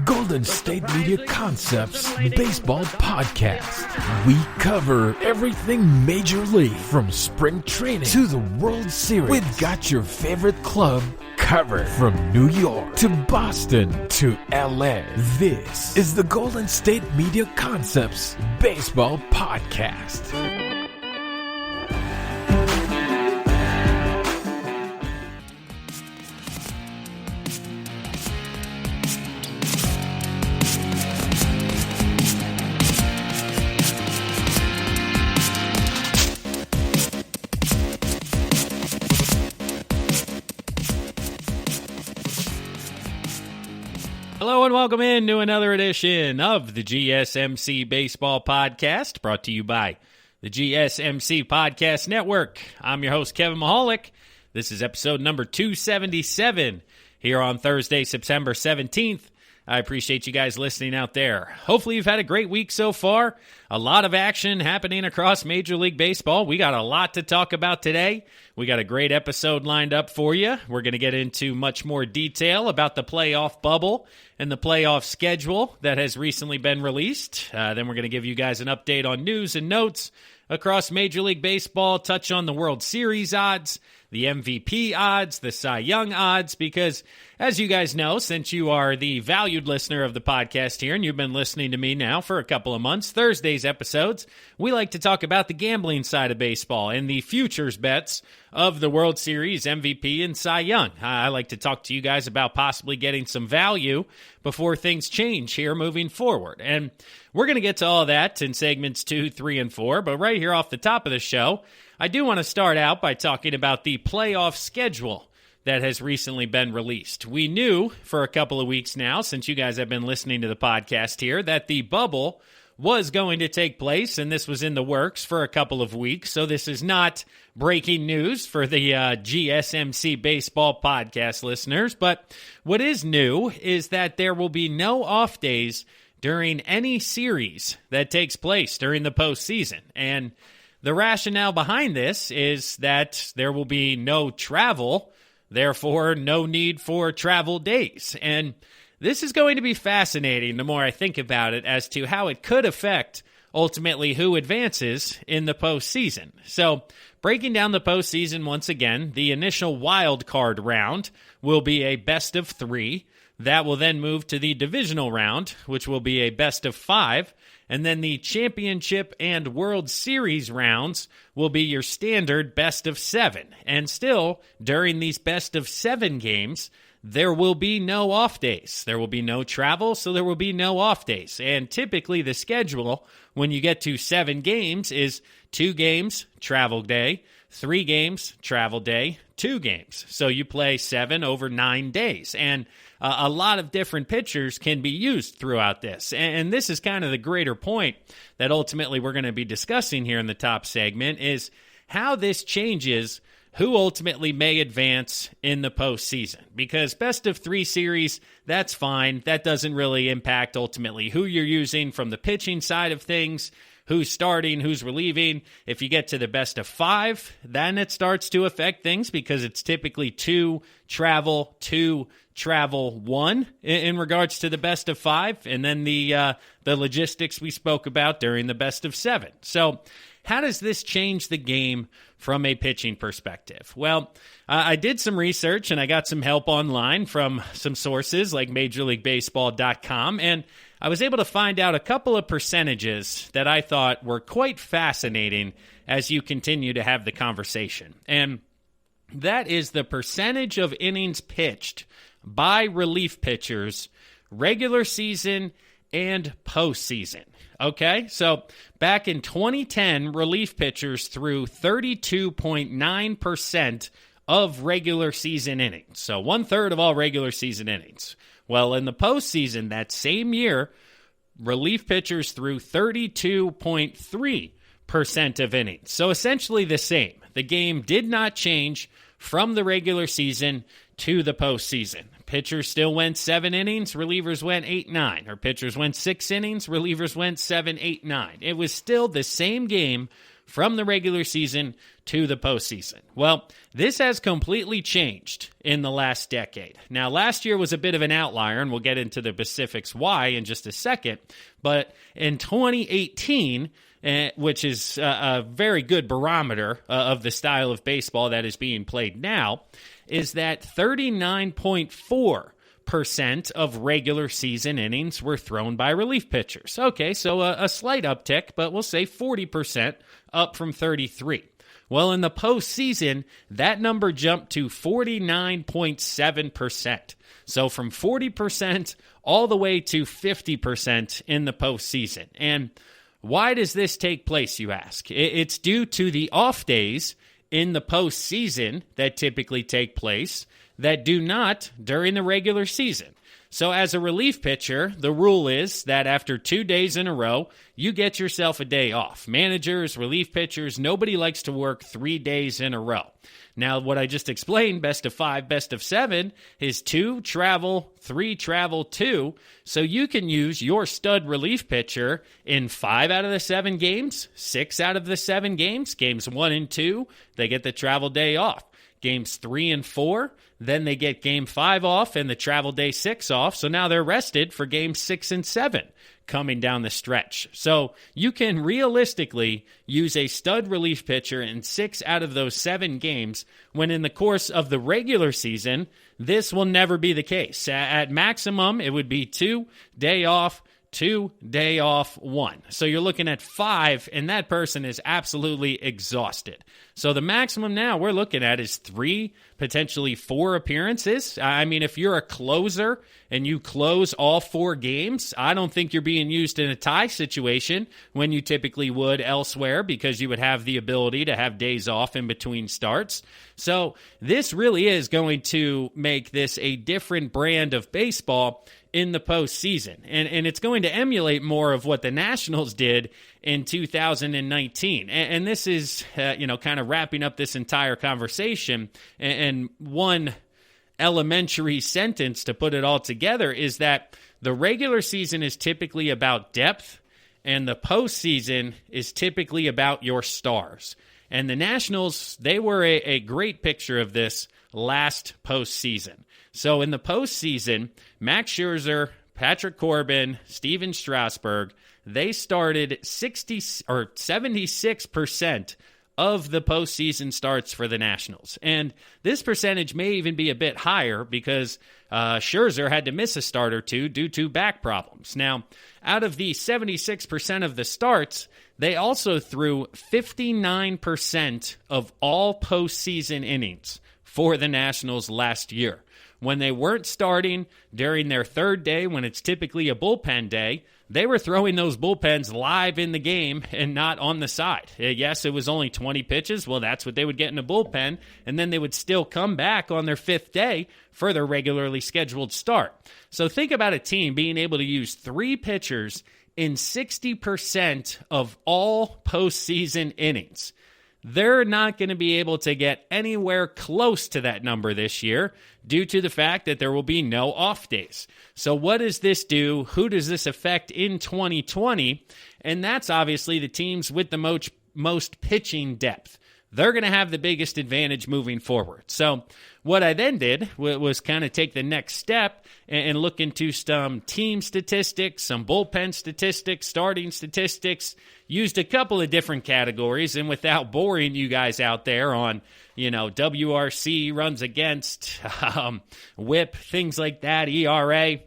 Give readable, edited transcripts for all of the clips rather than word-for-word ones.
Golden State Media Concepts Baseball Podcast. We cover everything Major League, from spring training to the World Series. We've got your favorite club covered, from New York to Boston to LA. This is the Golden State Media Concepts Baseball Podcast. Hello and welcome in to another edition of the GSMC Baseball Podcast, brought to you by the GSMC Podcast Network. I'm your host, Kevin Mahalik. This is episode number 277 here on Thursday, September 17th. I appreciate you guys listening out there. Hopefully you've had a great week so far. A lot of action happening across Major League Baseball. We got a lot to talk about today. We got a great episode lined up for you. We're going to get into much more detail about the playoff bubble and the playoff schedule that has recently been released. Then we're going to give you guys an update on news and notes across Major League Baseball, touch on the World Series odds, the MVP odds, the Cy Young odds, because as you guys know, since you are the valued listener of the podcast here and you've been listening to me now for a couple of months, Thursday's episodes, we like to talk about the gambling side of baseball and the futures bets of the World Series MVP and Cy Young. I like to talk to you guys about possibly getting some value before things change here moving forward. And we're going to get to all that in segments 2, 3, and 4, but right here off the top of the show, I do want to start out by talking about the playoff schedule that has recently been released. We knew for a couple of weeks now, since you guys have been listening to the podcast here, that the bubble was going to take place, and this was in the works for a couple of weeks, so this is not breaking news for the GSMC Baseball Podcast listeners, but what is new is that there will be no off days during any series that takes place during the postseason, and the rationale behind this is that there will be no travel, therefore no need for travel days. And this is going to be fascinating the more I think about it as to how it could affect ultimately who advances in the postseason. So breaking down the postseason once again, the initial wild card round will be a best of 3. That will then move to the divisional round, which will be a best of 5. And then the championship and World Series rounds will be your standard best of 7. And still, during these best of 7 games, there will be no off days. There will be no travel, so there will be no off days. And typically the schedule, when you get to 7 games, is 2 games, travel day, 3 games, travel day, 2 games. So you play 7 over 9 days. And a lot of different pitchers can be used throughout this. And this is kind of the greater point that ultimately we're going to be discussing here in the top segment is how this changes who ultimately may advance in the postseason. Because best of 3 series, that's fine. That doesn't really impact ultimately who you're using from the pitching side of things, who's starting, who's relieving. If you get to the best of 5, then it starts to affect things because it's typically 2 travel, 2 travel, 1 in regards to the best of 5, and then the logistics we spoke about during the best of 7. So how does this change the game from a pitching perspective? Well, I did some research and I got some help online from some sources like MajorLeagueBaseball.com, and I was able to find out a couple of percentages that I thought were quite fascinating as you continue to have the conversation. And that is the percentage of innings pitched by relief pitchers, regular season and postseason. Okay, so back in 2010, relief pitchers threw 32.9% of regular season innings. So 1/3 of all regular season innings. Well, in the postseason that same year, relief pitchers threw 32.3% of innings. So essentially the same. The game did not change from the regular season to the postseason. Pitchers still went 7 innings, relievers went 8-9. Or pitchers went 6 innings, relievers went 7-8-9. It was still the same game from the regular season to the postseason. Well, this has completely changed in the last decade. Now, last year was a bit of an outlier, and we'll get into the specifics why in just a second. But in 2018, which is a very good barometer of the style of baseball that is being played now, is that 39.4% of regular season innings were thrown by relief pitchers. Okay, so a slight uptick, but we'll say 40% up from 33. Well, in the postseason, that number jumped to 49.7%. So from 40% all the way to 50% in the postseason. And why does this take place, you ask? It's due to the off days in the postseason that typically take place that do not during the regular season. So as a relief pitcher, the rule is that after 2 days in a row, you get yourself a day off. Managers, relief pitchers, nobody likes to work 3 days in a row. Now, what I just explained, best of 5, best of 7, is 2 travel, 3 travel, 2. So you can use your stud relief pitcher in 5 out of the 7 games, 6 out of the 7 games. Games 1 and 2, they get the travel day off. Games 3 and 4, then they get game 5 off and the travel day 6 off. So now they're rested for games 6 and 7 coming down the stretch. So you can realistically use a stud relief pitcher in 6 out of those 7 games, when in the course of the regular season, this will never be the case. At maximum, it would be 2 day off, 2 day off, 1. So you're looking at 5, and that person is absolutely exhausted. So the maximum now we're looking at is 3, potentially 4 appearances. I mean, if you're a closer and you close all 4 games, I don't think you're being used in a tie situation when you typically would elsewhere, because you would have the ability to have days off in between starts. So this really is going to make this a different brand of baseball in the postseason. And it's going to emulate more of what the Nationals did in 2019. And this is, kind of wrapping up this entire conversation. And one elementary sentence to put it all together is that the regular season is typically about depth, and the postseason is typically about your stars. And the Nationals, they were a great picture of this last postseason. So in the postseason, Max Scherzer, Patrick Corbin, Steven Strasburg, they started 76% of the postseason starts for the Nationals. And this percentage may even be a bit higher because Scherzer had to miss a start or two due to back problems. Now, out of the 76% of the starts, they also threw 59% of all postseason innings for the Nationals last year. When they weren't starting during their third day, when it's typically a bullpen day, they were throwing those bullpens live in the game and not on the side. Yes, it was only 20 pitches. Well, that's what they would get in a bullpen, and then they would still come back on their 5th day for their regularly scheduled start. So think about a team being able to use 3 pitchers in 60% of all postseason innings. They're not going to be able to get anywhere close to that number this year due to the fact that there will be no off days. So what does this do? Who does this affect in 2020? And that's obviously the teams with the most pitching depth. They're going to have the biggest advantage moving forward. So what I then did was kind of take the next step and look into some team statistics, some bullpen statistics, starting statistics, used a couple of different categories, and without boring you guys out there on, WRC, runs against, whip, things like that, ERA,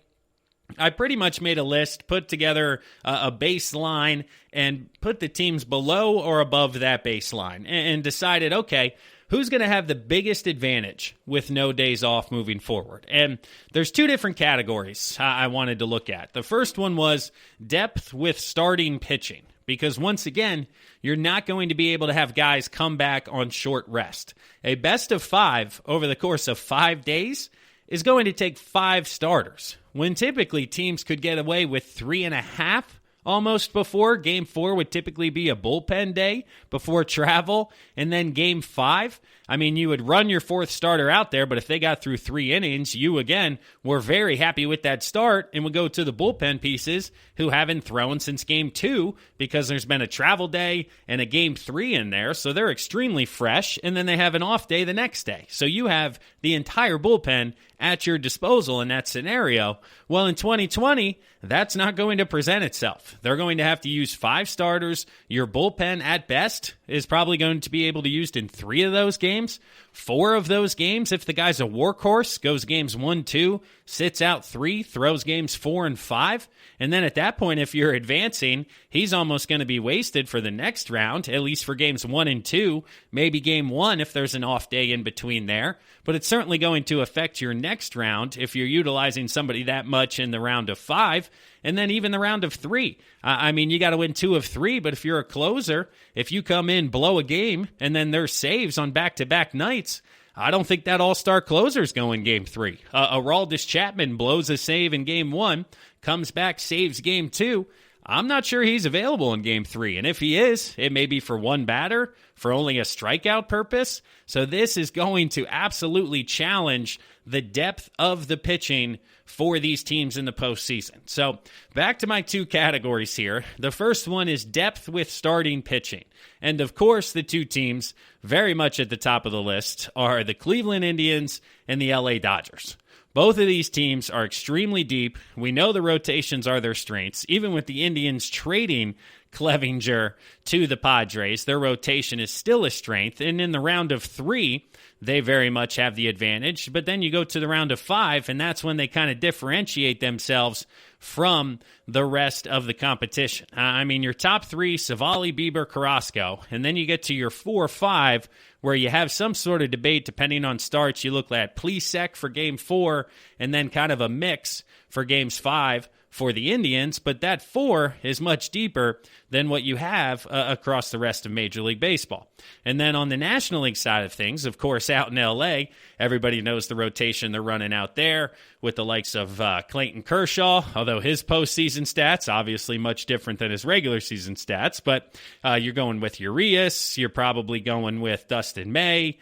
I pretty much made a list, put together a baseline, and put the teams below or above that baseline, and decided, okay, who's going to have the biggest advantage with no days off moving forward? And there's 2 different categories I wanted to look at. The first one was depth with starting pitching, because once again, you're not going to be able to have guys come back on short rest. A best of 5 over the course of 5 days is going to take 5 starters, when typically teams could get away with 3.5 almost before. Game 4 would typically be a bullpen day before travel. And then Game 5, I mean, you would run your fourth starter out there, but if they got through 3 innings, you, again, were very happy with that start and would go to the bullpen pieces who haven't thrown since Game 2 because there's been a travel day and a Game 3 in there, so they're extremely fresh, and then they have an off day the next day. So you have the entire bullpen at your disposal in that scenario. Well, in 2020, that's not going to present itself. They're going to have to use 5 starters. Your bullpen, at best, is probably going to be able to use in 3 of those games. 4 of those games, if the guy's a workhorse, goes games 1, 2, sits out 3, throws games 4 and 5. And then at that point, if you're advancing, he's almost going to be wasted for the next round, at least for games 1 and 2, maybe game 1 if there's an off day in between there. But it's certainly going to affect your next round if you're utilizing somebody that much in the round of 5, and then even the round of 3. I mean, you got to win 2 of 3, but if you're a closer, if you come in, blow a game, and then there's saves on back-to-back nights, I don't think that all-star closer's going game 3. Aroldis Chapman blows a save in game 1, comes back, saves game 2. I'm not sure he's available in game 3. And if he is, it may be for one batter, for only a strikeout purpose. So this is going to absolutely challenge the depth of the pitching for these teams in the postseason. So back to my 2 categories here. The first one is depth with starting pitching. And of course, the 2 teams very much at the top of the list are the Cleveland Indians and the LA Dodgers. Both of these teams are extremely deep. We know the rotations are their strengths. Even with the Indians trading Clevinger to the Padres, their rotation is still a strength. And in the round of 3, they very much have the advantage. But then you go to the round of 5, and that's when they kind of differentiate themselves from the rest of the competition. I mean, your top 3, Savali, Bieber, Carrasco, and then you get to your 4 or 5, where you have some sort of debate depending on starts. You look at Plesac for Game 4, and then kind of a mix for Games 5 for the Indians, but that 4 is much deeper than what you have across the rest of Major League Baseball. And then on the National League side of things, of course, out in L.A., everybody knows the rotation they're running out there with the likes of Clayton Kershaw, although his postseason stats, obviously much different than his regular season stats, but you're going with Urias, you're probably going with Dustin May,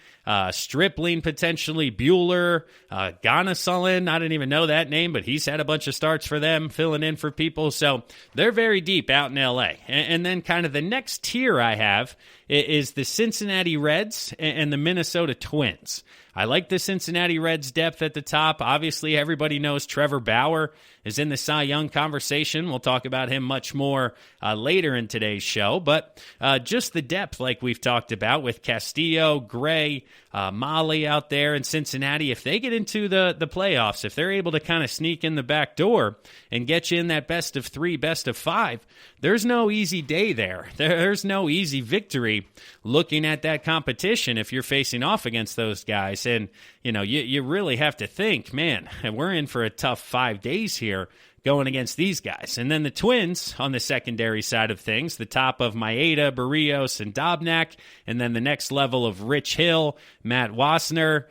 Stripling potentially, Buehler, Gonsolin, I didn't even know that name, but he's had a bunch of starts for them, filling in for people, so they're very deep out in L.A. And then kind of the next tier I have is the Cincinnati Reds and the Minnesota Twins. I like the Cincinnati Reds depth at the top. Obviously, everybody knows Trevor Bauer is in the Cy Young conversation. We'll talk about him much more later in today's show. But just the depth, like we've talked about, with Castillo, Gray, Molly out there in Cincinnati. If they get into the playoffs, if they're able to kind of sneak in the back door and get you in that best of 3, best of 5, there's no easy day there. There's no easy victory looking at that competition if you're facing off against those guys. And, you know, you really have to think, man, we're in for a tough 5 days here going against these guys. And then the Twins on the secondary side of things, the top of Maeda, Barrios, and Dobnak, and then the next level of Rich Hill, Matt Wasner,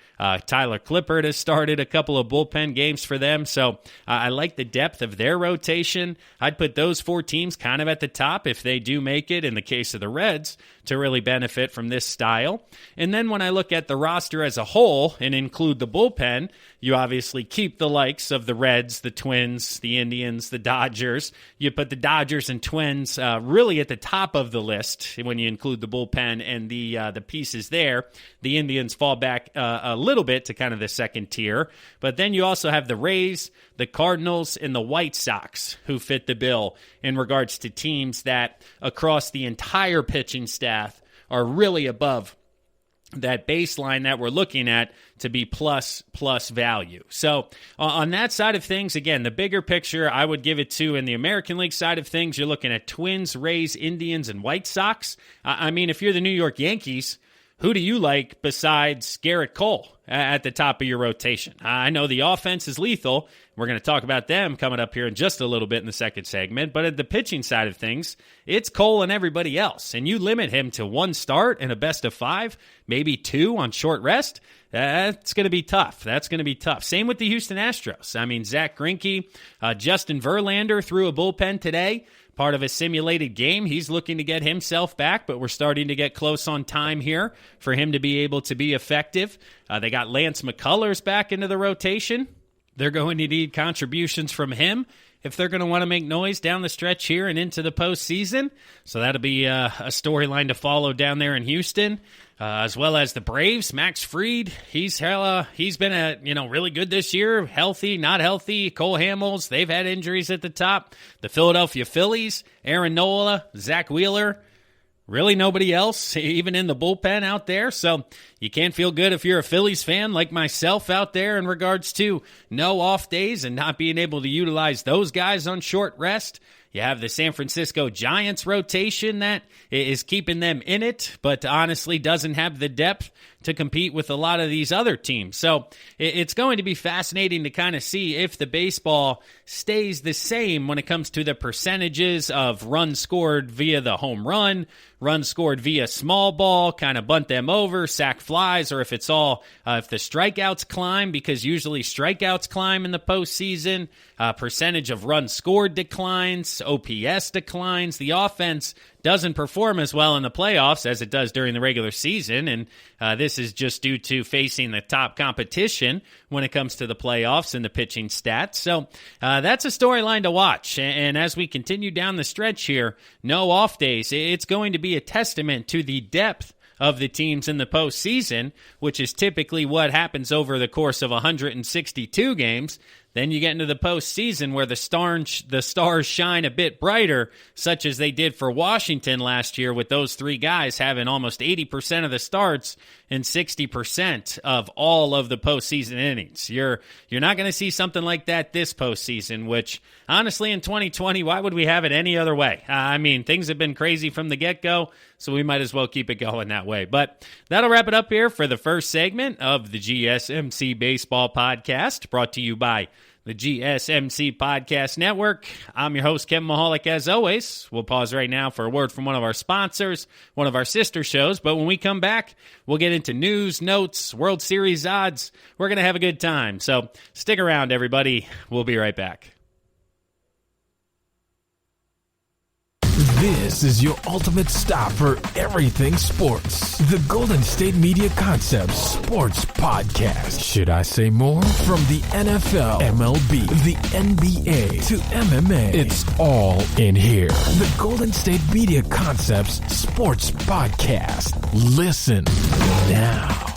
Tyler Clippard has started a couple of bullpen games for them. So I like the depth of their rotation. I'd put those 4 teams kind of at the top if they do make it, in the case of the Reds, to really benefit from this style. And then when I look at the roster as a whole and include the bullpen, you obviously keep the likes of the Reds, the Twins, the Indians, the Dodgers. You put the Dodgers and Twins really at the top of the list when you include the bullpen and the pieces there. The Indians fall back a little bit to kind of the second tier. But then you also have the Rays, the Cardinals, and the White Sox who fit the bill in regards to teams that across the entire pitching staff are really above that baseline that we're looking at to be plus value. So on that side of things, again, the bigger picture, I would give it to, in the American League side of things, you're looking at Twins, Rays, Indians, and White Sox. I mean, if you're the New York Yankees, who do you like besides Garrett Cole at the top of your rotation? I know the offense is lethal. We're going to talk about them coming up here in just a little bit in the second segment. But at the pitching side of things, it's Cole and everybody else. And you limit him to 1 start and a best of 5, maybe 2 on short rest. That's going to be tough. Same with the Houston Astros. I mean, Zach Greinke, Justin Verlander threw a bullpen today, part of a simulated game. He's looking to get himself back, but we're starting to get close on time here for him to be able to be effective. They got Lance McCullers back into the rotation. They're going to need contributions from him if they're going to want to make noise down the stretch here and into the postseason. So that'll be a storyline to follow down there in Houston, as well as the Braves. Max Fried, he's been really good this year, healthy, not healthy. Cole Hamels, they've had injuries at the top. The Philadelphia Phillies, Aaron Nola, Zach Wheeler. Really nobody else, even in the bullpen out there. So you can't feel good if you're a Phillies fan like myself out there in regards to no off days and not being able to utilize those guys on short rest. You have the San Francisco Giants rotation that is keeping them in it, but honestly doesn't have the depth to compete with a lot of these other teams. So it's going to be fascinating to kind of see if the baseball stays the same when it comes to the percentages of runs scored via the home run, runs scored via small ball, kind of bunt them over, sack flies, or if it's all, if the strikeouts climb, because usually strikeouts climb in the postseason, percentage of runs scored declines, OPS declines, the offense doesn't perform as well in the playoffs as it does during the regular season, and this is just due to facing the top competition when it comes to the playoffs and the pitching stats. So that's a storyline to watch, and as we continue down the stretch here, no off days, it's going to be a testament to the depth of the teams in the postseason, which is typically what happens over the course of 162 games. Then you get into the postseason where the stars shine a bit brighter, such as they did for Washington last year with those 3 guys having almost 80% of the starts and 60% of all of the postseason innings. You're not going to see something like that this postseason, which honestly in 2020, why would we have it any other way? I mean, things have been crazy from the get-go, so we might as well keep it going that way. But that'll wrap it up here for the first segment of the GSMC Baseball Podcast, brought to you by the GSMC Podcast Network. I'm your host, Kevin Mahalik, as always. We'll pause right now for a word from one of our sponsors, one of our sister shows, but when we come back, we'll get into news, notes, World Series odds. We're going to have a good time, so stick around, everybody. We'll be right back. This is your ultimate stop for everything sports. The Golden State Media Concepts Sports Podcast. Should I say more? From the NFL, MLB, the NBA to MMA, it's all in here. The Golden State Media Concepts Sports Podcast. Listen now.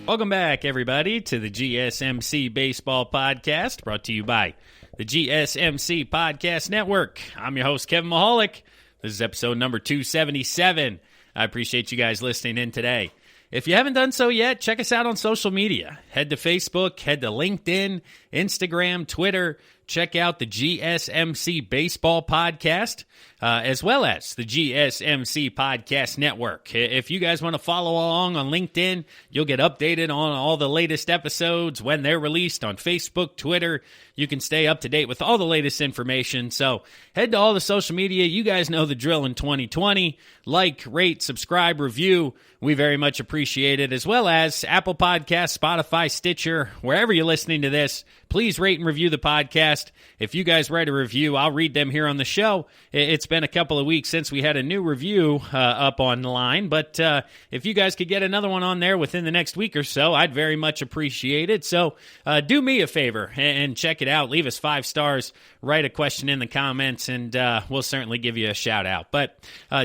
Welcome back, everybody, to the GSMC Baseball Podcast, brought to you by the GSMC Podcast Network. I'm your host, Kevin Mahalik. This is episode number 277. I appreciate you guys listening in today. If you haven't done so yet, check us out on social media. Head to Facebook, head to LinkedIn, Instagram, Twitter. Check out the GSMC Baseball Podcast, as well as the GSMC Podcast Network. If you guys want to follow along on LinkedIn, you'll get updated on all the latest episodes when they're released on Facebook, Twitter. You can stay up to date with all the latest information. So head to all the social media. You guys know the drill in 2020. Like, rate, subscribe, review. We very much appreciate it, as well as Apple Podcasts, Spotify, Stitcher, wherever you're listening to this. Please rate and review the podcast. If you guys write a review, I'll read them here on the show. It's been a couple of weeks since we had a new review up online, but if you guys could get another one on there within the next week or so, I'd very much appreciate it. So do me a favor and check it out. Leave us 5 stars, write a question in the comments, and we'll certainly give you a shout out. But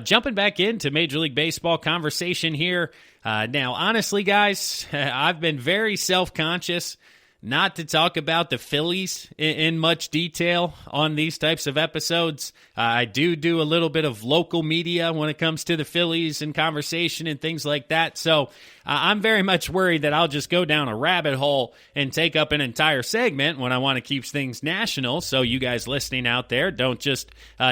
jumping back into Major League Baseball conversation here. Now, honestly, guys, I've been very self-conscious not to talk about the Phillies in much detail on these types of episodes. I do a little bit of local media when it comes to the Phillies and conversation and things like that. So I'm very much worried that I'll just go down a rabbit hole and take up an entire segment when I want to keep things national. So you guys listening out there, don't just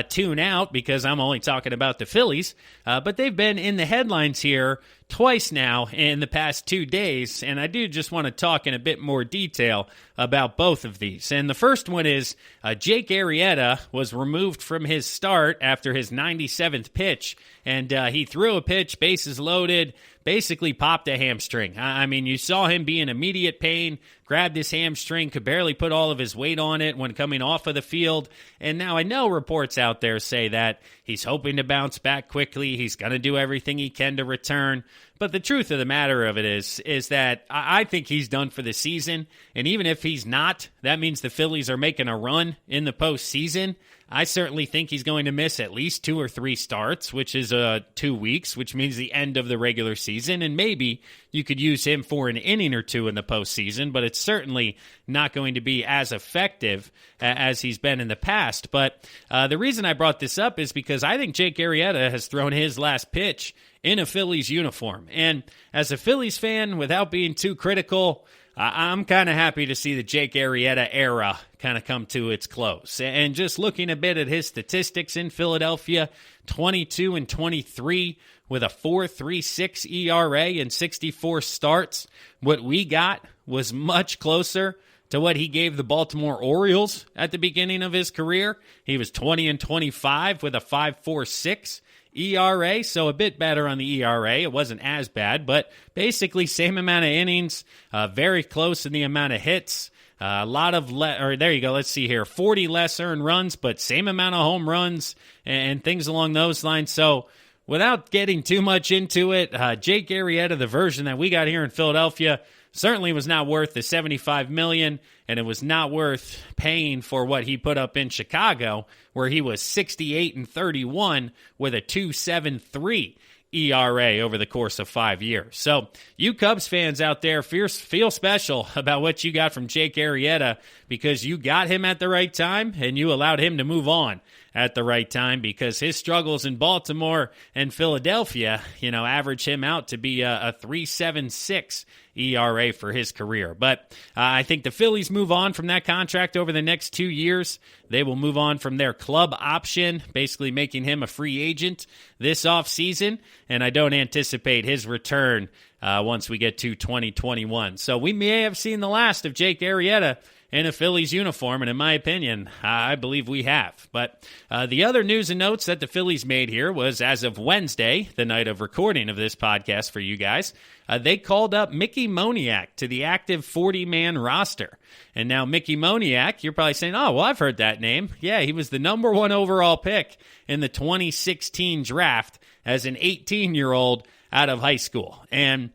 tune out because I'm only talking about the Phillies. But they've been in the headlines here twice now in the past 2 days, and I do just want to talk in a bit more detail about both of these. And the first one is Jake Arrieta was removed from his start after his 97th pitch, and he threw a pitch, bases loaded, basically popped a hamstring. I mean, you saw him be in immediate pain, grabbed his hamstring, could barely put all of his weight on it when coming off of the field. And now I know reports out there say that he's hoping to bounce back quickly. He's going to do everything he can to return. But the truth of the matter of it is that I think he's done for the season. And even if he's not, that means the Phillies are making a run in the postseason. I certainly think he's going to miss at least 2 or 3 starts, which is 2 weeks, which means the end of the regular season. And maybe you could use him for an inning or 2 in the postseason, but it's certainly not going to be as effective as he's been in the past. But the reason I brought this up is because I think Jake Arrieta has thrown his last pitch in a Phillies uniform. And as a Phillies fan, without being too critical, I'm kind of happy to see the Jake Arrieta era kind of come to its close. And just looking a bit at his statistics in Philadelphia, 22-23 with a 4.36 ERA and 64 starts. What we got was much closer to what he gave the Baltimore Orioles at the beginning of his career. He was 20-25 with a 5.46 ERA, so a bit better on the ERA. It wasn't as bad, but basically same amount of innings, very close in the amount of hits. A lot of, there you go, let's see here, 40 less earned runs, but same amount of home runs and things along those lines. So without getting too much into it, Jake Arrieta, the version that we got here in Philadelphia, certainly was not worth the $75 million, and it was not worth paying for what he put up in Chicago, where he was 68-31 with a 2.73 ERA over the course of 5 years. So you Cubs fans out there, feel special about what you got from Jake Arrieta because you got him at the right time and you allowed him to move on at the right time because his struggles in Baltimore and Philadelphia, average him out to be a 3.76 ERA for his career. But I think the Phillies move on from that contract over the next 2 years. They will move on from their club option, basically making him a free agent this offseason, and I don't anticipate his return once we get to 2021. So we may have seen the last of Jake Arrieta in a Phillies uniform, and in my opinion, I believe we have. But the other news and notes that the Phillies made here was as of Wednesday, the night of recording of this podcast for you guys, they called up Mickey Moniak to the active 40-man roster. And now Mickey Moniak, you're probably saying, oh, well, I've heard that name. Yeah, he was the number 1 overall pick in the 2016 draft as an 18-year-old out of high school. And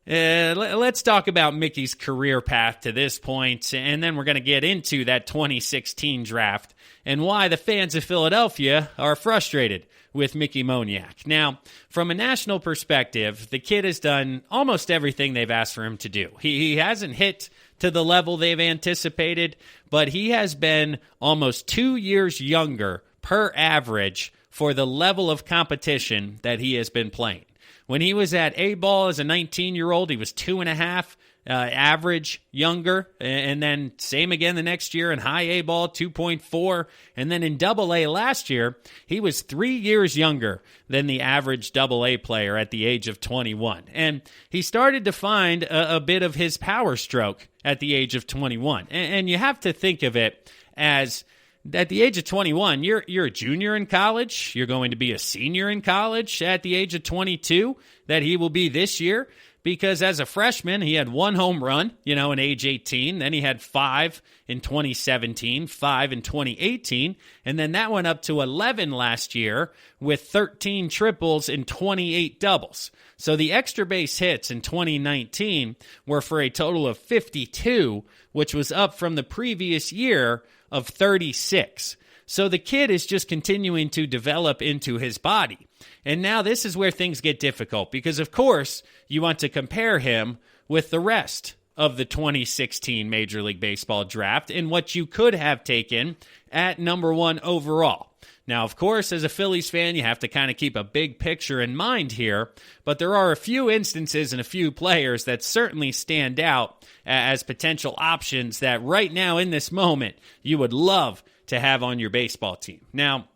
let's talk about Mickey's career path to this point, and then we're going to get into that 2016 draft and why the fans of Philadelphia are frustrated with Mickey Moniak. Now, from a national perspective, the kid has done almost everything they've asked for him to do. He hasn't hit to the level they've anticipated, but he has been almost 2 years younger per average for the level of competition that he has been playing. When he was at A-ball as a 19-year-old, he was 2.5 average younger, and then same again the next year in high A-ball, 2.4, and then in Double-A last year, he was 3 years younger than the average Double-A player at the age of 21. And he started to find a bit of his power stroke at the age of 21. And you have to think of it as at the age of 21, you're a junior in college. You're going to be a senior in college at the age of 22, that he will be this year. Because as a freshman, he had 1 home run, in age 18. Then he had 5 in 2017, 5 in 2018. And then that went up to 11 last year with 13 triples and 28 doubles. So the extra base hits in 2019 were for a total of 52, which was up from the previous year of 36. So the kid is just continuing to develop into his body. And now this is where things get difficult because, of course, you want to compare him with the rest of the 2016 Major League Baseball draft and what you could have taken at number 1 overall. Now, of course, as a Phillies fan, you have to kind of keep a big picture in mind here, but there are a few instances and a few players that certainly stand out as potential options that right now in this moment you would love to have on your baseball team. Now,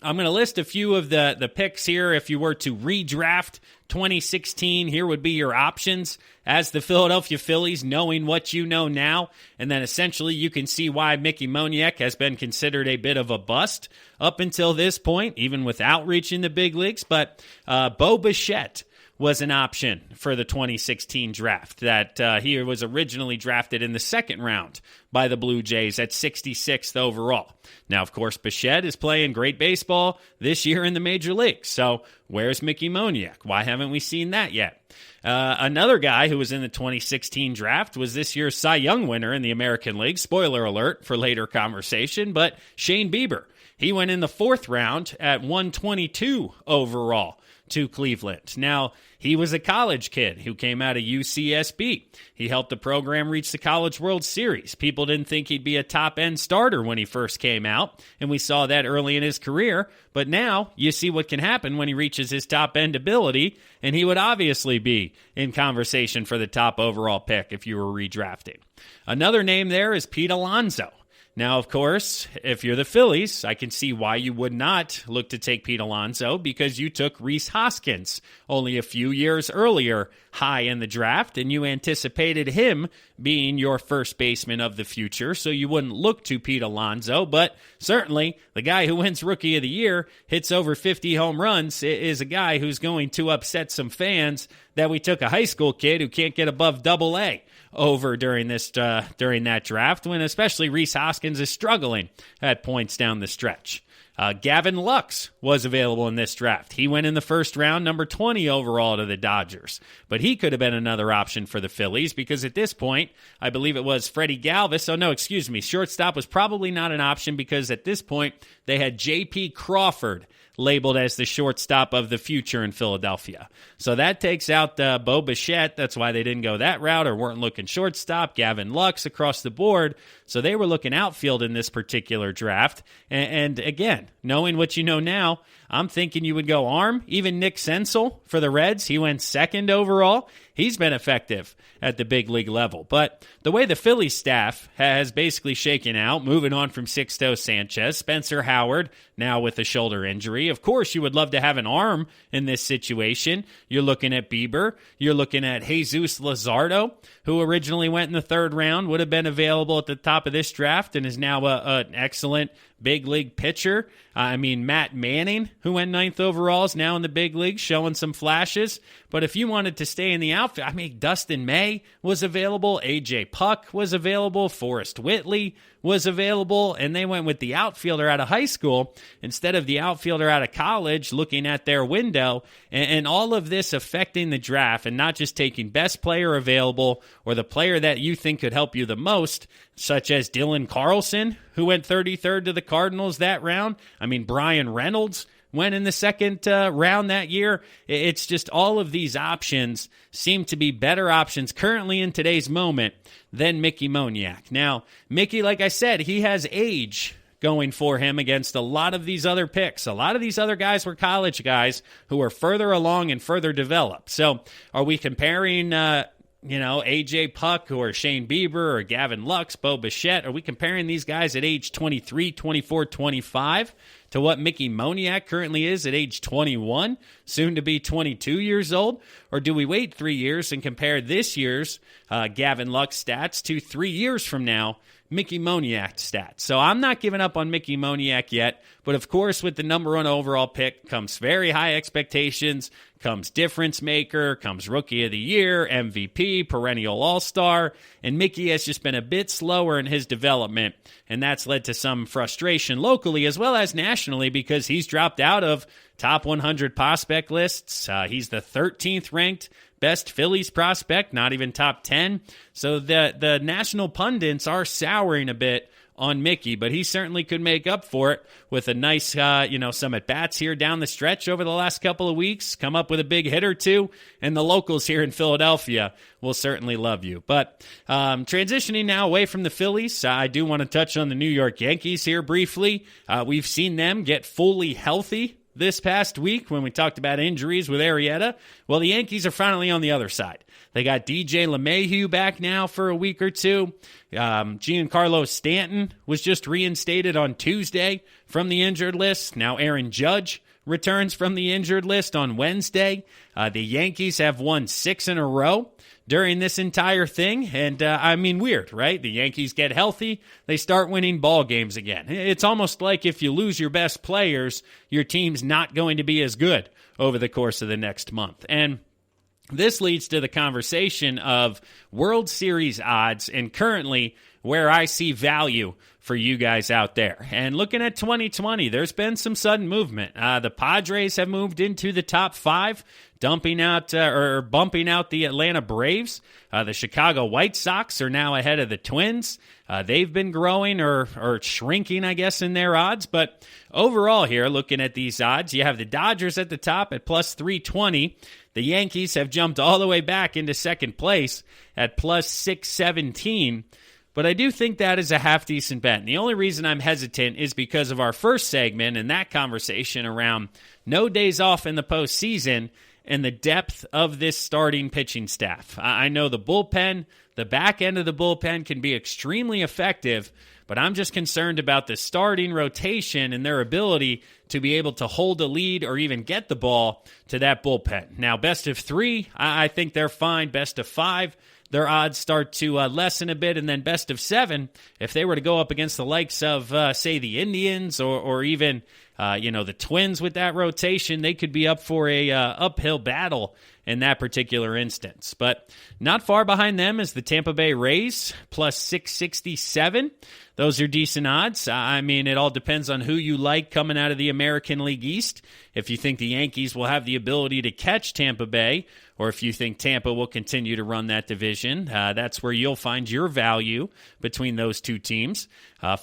I'm going to list a few of the picks here. If you were to redraft 2016, here would be your options as the Philadelphia Phillies, knowing what you know now. And then essentially you can see why Mickey Moniak has been considered a bit of a bust up until this point, even without reaching the big leagues. But Bo Bichette was an option for the 2016 draft that he was originally drafted in the second round by the Blue Jays at 66th overall. Now, of course, Bichette is playing great baseball this year in the major leagues. So where's Mickey Moniak? Why haven't we seen that yet? Another guy who was in the 2016 draft was this year's Cy Young winner in the American League. Spoiler alert for later conversation, but Shane Bieber. He went in the 4th round at 122 overall to Cleveland. Now, he was a college kid who came out of UCSB. He helped the program reach the College World Series. People didn't think he'd be a top-end starter when he first came out, and we saw that early in his career. But now you see what can happen when he reaches his top-end ability, and he would obviously be in conversation for the top overall pick if you were redrafting. Another name there is Pete Alonso. Now, of course, if you're the Phillies, I can see why you would not look to take Pete Alonso because you took Rhys Hoskins only a few years earlier high in the draft, and you anticipated him being your first baseman of the future, so you wouldn't look to Pete Alonso. But certainly, the guy who wins Rookie of the Year, hits over 50 home runs, is a guy who's going to upset some fans that we took a high school kid who can't get above Double-A over during that draft, when especially Rhys Hoskins is struggling at points down the stretch. Gavin Lux was available in this draft. He went in the first round, number 20 overall to the Dodgers. But he could have been another option for the Phillies because at this point, I believe it was Freddie Galvis. Oh, no, excuse me. Shortstop was probably not an option because at this point, they had J.P. Crawford labeled as the shortstop of the future in Philadelphia. So that takes out Bo Bichette. That's why they didn't go that route or weren't looking shortstop. Gavin Lux across the board. So they were looking outfield in this particular draft. And again, knowing what you know now, I'm thinking you would go arm. Even Nick Senzel for the Reds, he went 2nd overall. He's been effective at the big league level. But the way the Phillies staff has basically shaken out, moving on from Sixto Sanchez, Spencer Howard, now with a shoulder injury. Of course, you would love to have an arm in this situation. You're looking at Bieber. You're looking at Jesus Luzardo, who originally went in the 3rd round, would have been available at the top of this draft and is now an excellent big league pitcher. Matt Manning, who went 9th overall, is now in the big league, showing some flashes. But if you wanted to stay in the outfield, Dustin May was available, A.J. Puck was available, Forrest Whitley was available, and they went with the outfielder out of high school instead of the outfielder out of college, looking at their window, and all of this affecting the draft and not just taking best player available or the player that you think could help you the most, such as Dylan Carlson, who went 33rd to the Cardinals that round. Brian Reynolds went in the 2nd round that year. It's just all of these options seem to be better options currently in today's moment than Mickey Moniak. Now, Mickey, like I said, he has age going for him against a lot of these other picks. A lot of these other guys were college guys who are further along and further developed. So are we comparing A.J. Puck or Shane Bieber or Gavin Lux, Bo Bichette? Are we comparing these guys at age 23, 24, 25 to what Mickey Moniak currently is at age 21, soon to be 22 years old? Or do we wait 3 years and compare this year's Gavin Lux stats to 3 years from now, Mickey Moniak stats? So I'm not giving up on Mickey Moniak yet, but of course with the number 1 overall pick comes very high expectations, comes difference maker, comes Rookie of the Year, MVP, perennial all-star, and Mickey has just been a bit slower in his development, and that's led to some frustration locally as well as nationally because he's dropped out of top 100 prospect lists. He's the 13th ranked best Phillies prospect, not even top 10. So the national pundits are souring a bit on Mickey, but he certainly could make up for it with a nice, some at-bats here down the stretch over the last couple of weeks, come up with a big hit or two, and the locals here in Philadelphia will certainly love you. But transitioning now away from the Phillies, I do want to touch on the New York Yankees here briefly. We've seen them get fully healthy this past week when we talked about injuries with Arrieta. Well, the Yankees are finally on the other side. They got DJ LeMahieu back now for a week or two. Giancarlo Stanton was just reinstated on Tuesday from the injured list. Now Aaron Judge returns from the injured list on Wednesday. The Yankees have won 6 in a row during this entire thing. And weird, right? The Yankees get healthy, they start winning ball games again. It's almost like if you lose your best players, your team's not going to be as good over the course of the next month. And this leads to the conversation of World Series odds and currently where I see value for you guys out there. And looking at 2020, there's been some sudden movement. The Padres have moved into the top 5, bumping out the Atlanta Braves. The Chicago White Sox are now ahead of the Twins. They've been growing or shrinking, I guess, in their odds. But overall here, looking at these odds, you have the Dodgers at the top at plus 320. The Yankees have jumped all the way back into second place at plus 617. But I do think that is a half-decent bet. And the only reason I'm hesitant is because of our first segment and that conversation around no days off in the postseason and the depth of this starting pitching staff. I know the bullpen, the back end of the bullpen can be extremely effective, but I'm just concerned about the starting rotation and their ability to be able to hold a lead or even get the ball to that bullpen. Now, best of 3, I think they're fine. Best of 5, their odds start to lessen a bit. And then best of 7, if they were to go up against the likes of, say, the Indians or even, the Twins with that rotation, they could be up for a uphill battle in that particular instance. But not far behind them is the Tampa Bay Rays, plus 667. Those are decent odds. It all depends on who you like coming out of the American League East. If you think the Yankees will have the ability to catch Tampa Bay, or if you think Tampa will continue to run that division, that's where you'll find your value between those two teams.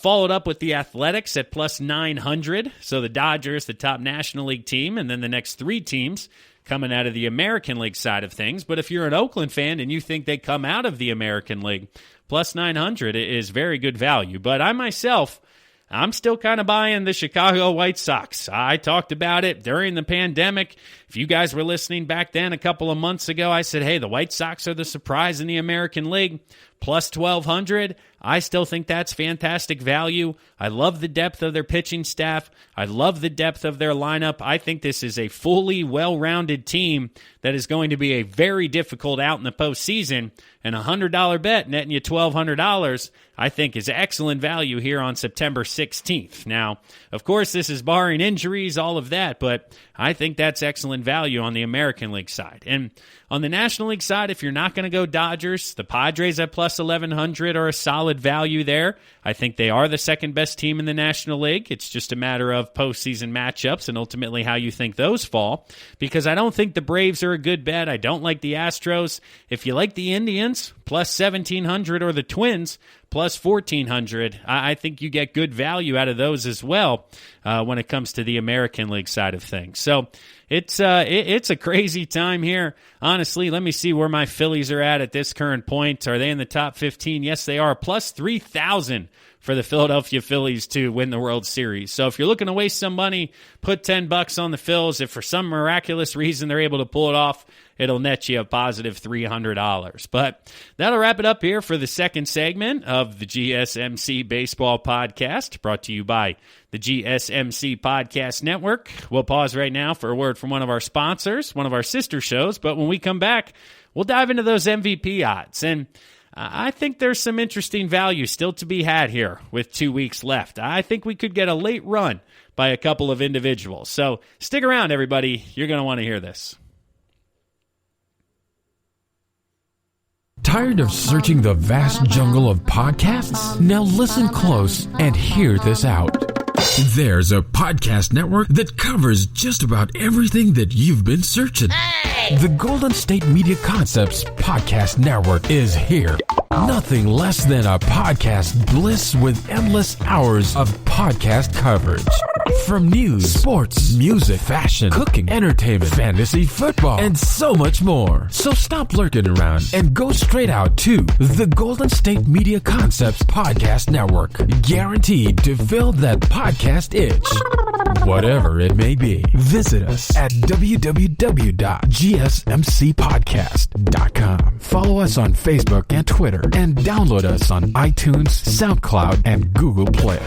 Followed up with the Athletics at plus 900. So the Dodgers, the top National League team, and then the next 3 teams coming out of the American League side of things. But if you're an Oakland fan and you think they come out of the American League, plus 900 is very good value. But I'm still kind of buying the Chicago White Sox. I talked about it during the pandemic. If you guys were listening back then a couple of months ago, I said, hey, the White Sox are the surprise in the American League. Plus 1,200. I still think that's fantastic value. I love the depth of their pitching staff. I love the depth of their lineup. I think this is a fully well-rounded team that is going to be a very difficult out in the postseason. And a $100 bet netting you $1,200, I think is excellent value here on September 16th. Now, of course, this is barring injuries, all of that, but I think that's excellent value on the American League side. And on the National League side, if you're not going to go Dodgers, the Padres at plus 1,100 are a solid value there. I think they are the second best team in the National League. It's just a matter of postseason matchups and ultimately how you think those fall, because I don't think the Braves are a good bet. I don't like the Astros. If you like the Indians, plus 1,700, or the Twins, plus 1,400, I think you get good value out of those as well when it comes to the American League side of things. So it's a crazy time here. Honestly, let me see where my Phillies are at this current point. Are they in the top 15? Yes, they are. Plus 3,000 for the Philadelphia Phillies to win the World Series. So if you're looking to waste some money, put $10 on the Phils. If for some miraculous reason they're able to pull it off, it'll net you a positive $300. But that'll wrap it up here for the second segment of the GSMC Baseball Podcast, brought to you by the GSMC Podcast Network. We'll pause right now for a word from one of our sponsors, one of our sister shows. But when we come back, we'll dive into those MVP odds. And I think there's some interesting value still to be had here with 2 weeks left. I think we could get a late run by a couple of individuals. So stick around, everybody. You're going to want to hear this. Tired of searching the vast jungle of podcasts? Now listen close and hear this out. There's a podcast network that covers just about everything that you've been searching. Hey! The Golden State Media Concepts Podcast Network is here. Nothing less than a podcast bliss with endless hours of podcast coverage. From news, sports, music, fashion, cooking, entertainment, fantasy, football, and so much more. So stop lurking around and go straight out to the Golden State Media Concepts Podcast Network. Guaranteed to fill that podcast itch. Whatever it may be. Visit us at www.gsmcpodcast.com. Follow us on Facebook and Twitter, and download us on iTunes, SoundCloud, and Google Play.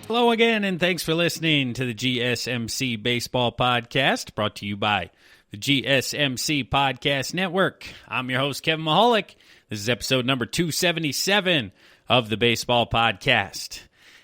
Hello again, and thanks for listening to the GSMC Baseball Podcast, brought to you by the GSMC Podcast Network. I'm your host, Kevin Mahalik. This is episode number 277 of the Baseball Podcast.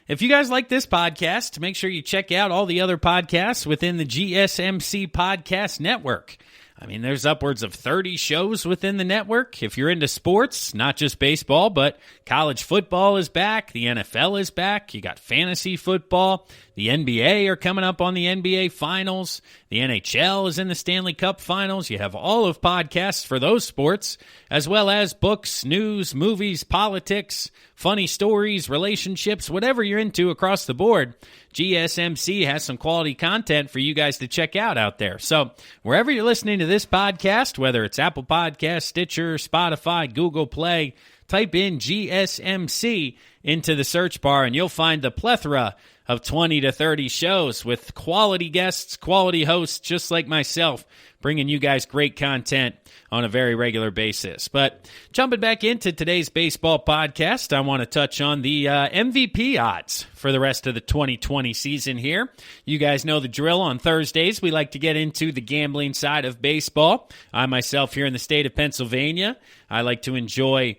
If you guys like this podcast, make sure you check out all the other podcasts within the GSMC Podcast Network. I mean, there's upwards of 30 shows within the network. If you're into sports, not just baseball, but college football is back. The NFL is back. You got fantasy football. The NBA are coming up on the NBA Finals. The NHL is in the Stanley Cup Finals. You have all of podcasts for those sports, as well as books, news, movies, politics, funny stories, relationships, whatever you're into across the board. GSMC has some quality content for you guys to check out there. So wherever you're listening to this podcast, whether it's Apple Podcasts, Stitcher, Spotify, Google Play, type in GSMC into the search bar and you'll find the plethora of 20 to 30 shows with quality guests, quality hosts, just like myself, bringing you guys great content on a very regular basis. But jumping back into today's baseball podcast, I want to touch on the MVP odds for the rest of the 2020 season here. You guys know the drill. On Thursdays, we like to get into the gambling side of baseball. I myself here in the state of Pennsylvania, I like to enjoy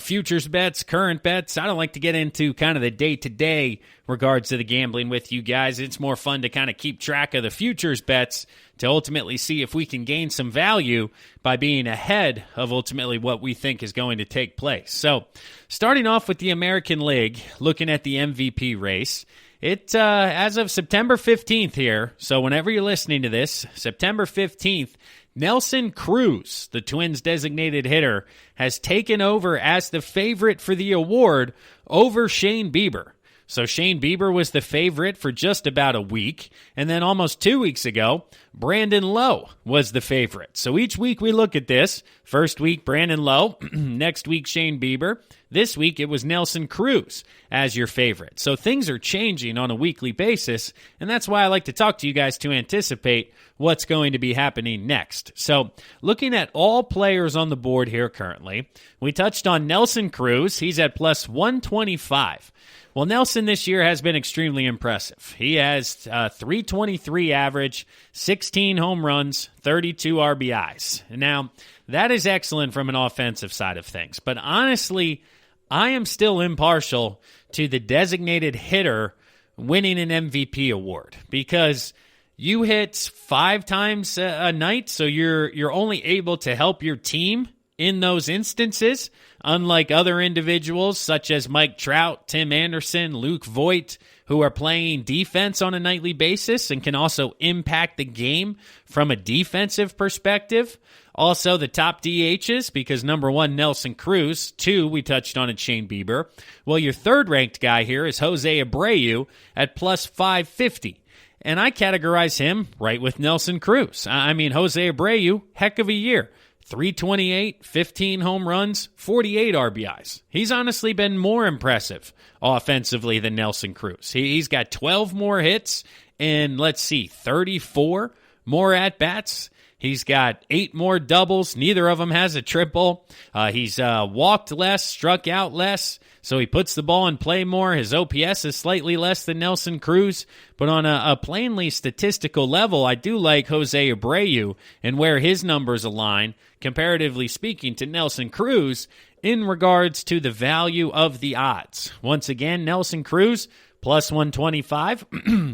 futures bets, current bets. I don't like to get into kind of the day-to-day regards to the gambling with you guys. It's more fun to kind of keep track of the futures bets to ultimately see if we can gain some value by being ahead of ultimately what we think is going to take place. So starting off with the American League, looking at the MVP race, it as of September 15th here, so whenever you're listening to this, September 15th, Nelson Cruz, the Twins' designated hitter, has taken over as the favorite for the award over Shane Bieber. So Shane Bieber was the favorite for just about a week, and then almost 2 weeks ago, Brandon Lowe was the favorite. So each week we look at this. First week, Brandon Lowe. Next week, Shane Bieber. This week, it was Nelson Cruz as your favorite. So things are changing on a weekly basis, and that's why I like to talk to you guys to anticipate what's going to be happening next. So looking at all players on the board here currently, we touched on Nelson Cruz. He's at plus 125. Well, Nelson this year has been extremely impressive. He has 323 average, 16 home runs, 32 RBIs. Now, that is excellent from an offensive side of things. But honestly, I am still impartial to the designated hitter winning an MVP award because you hit 5 times a night, so you're only able to help your team in those instances, unlike other individuals such as Mike Trout, Tim Anderson, Luke Voit, who are playing defense on a nightly basis and can also impact the game from a defensive perspective. Also, the top DHs, because number 1, Nelson Cruz. 2, we touched on it, Shane Bieber. Well, your third-ranked guy here is Jose Abreu at plus 550. And I categorize him right with Nelson Cruz. I mean, Jose Abreu, heck of a year. 328, 15 home runs, 48 RBIs. He's honestly been more impressive offensively than Nelson Cruz. He's got 12 more hits and, 34 more at-bats. He's got 8 more doubles. Neither of them has a triple. He's walked less, struck out less, so he puts the ball in play more. His OPS is slightly less than Nelson Cruz, but on a plainly statistical level, I do like Jose Abreu and where his numbers align, comparatively speaking, to Nelson Cruz in regards to the value of the odds. Once again, Nelson Cruz, plus 125.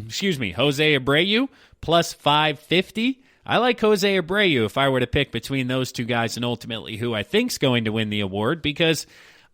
Excuse me, Jose Abreu, plus 550. I like Jose Abreu if I were to pick between those two guys and ultimately who I think's going to win the award, because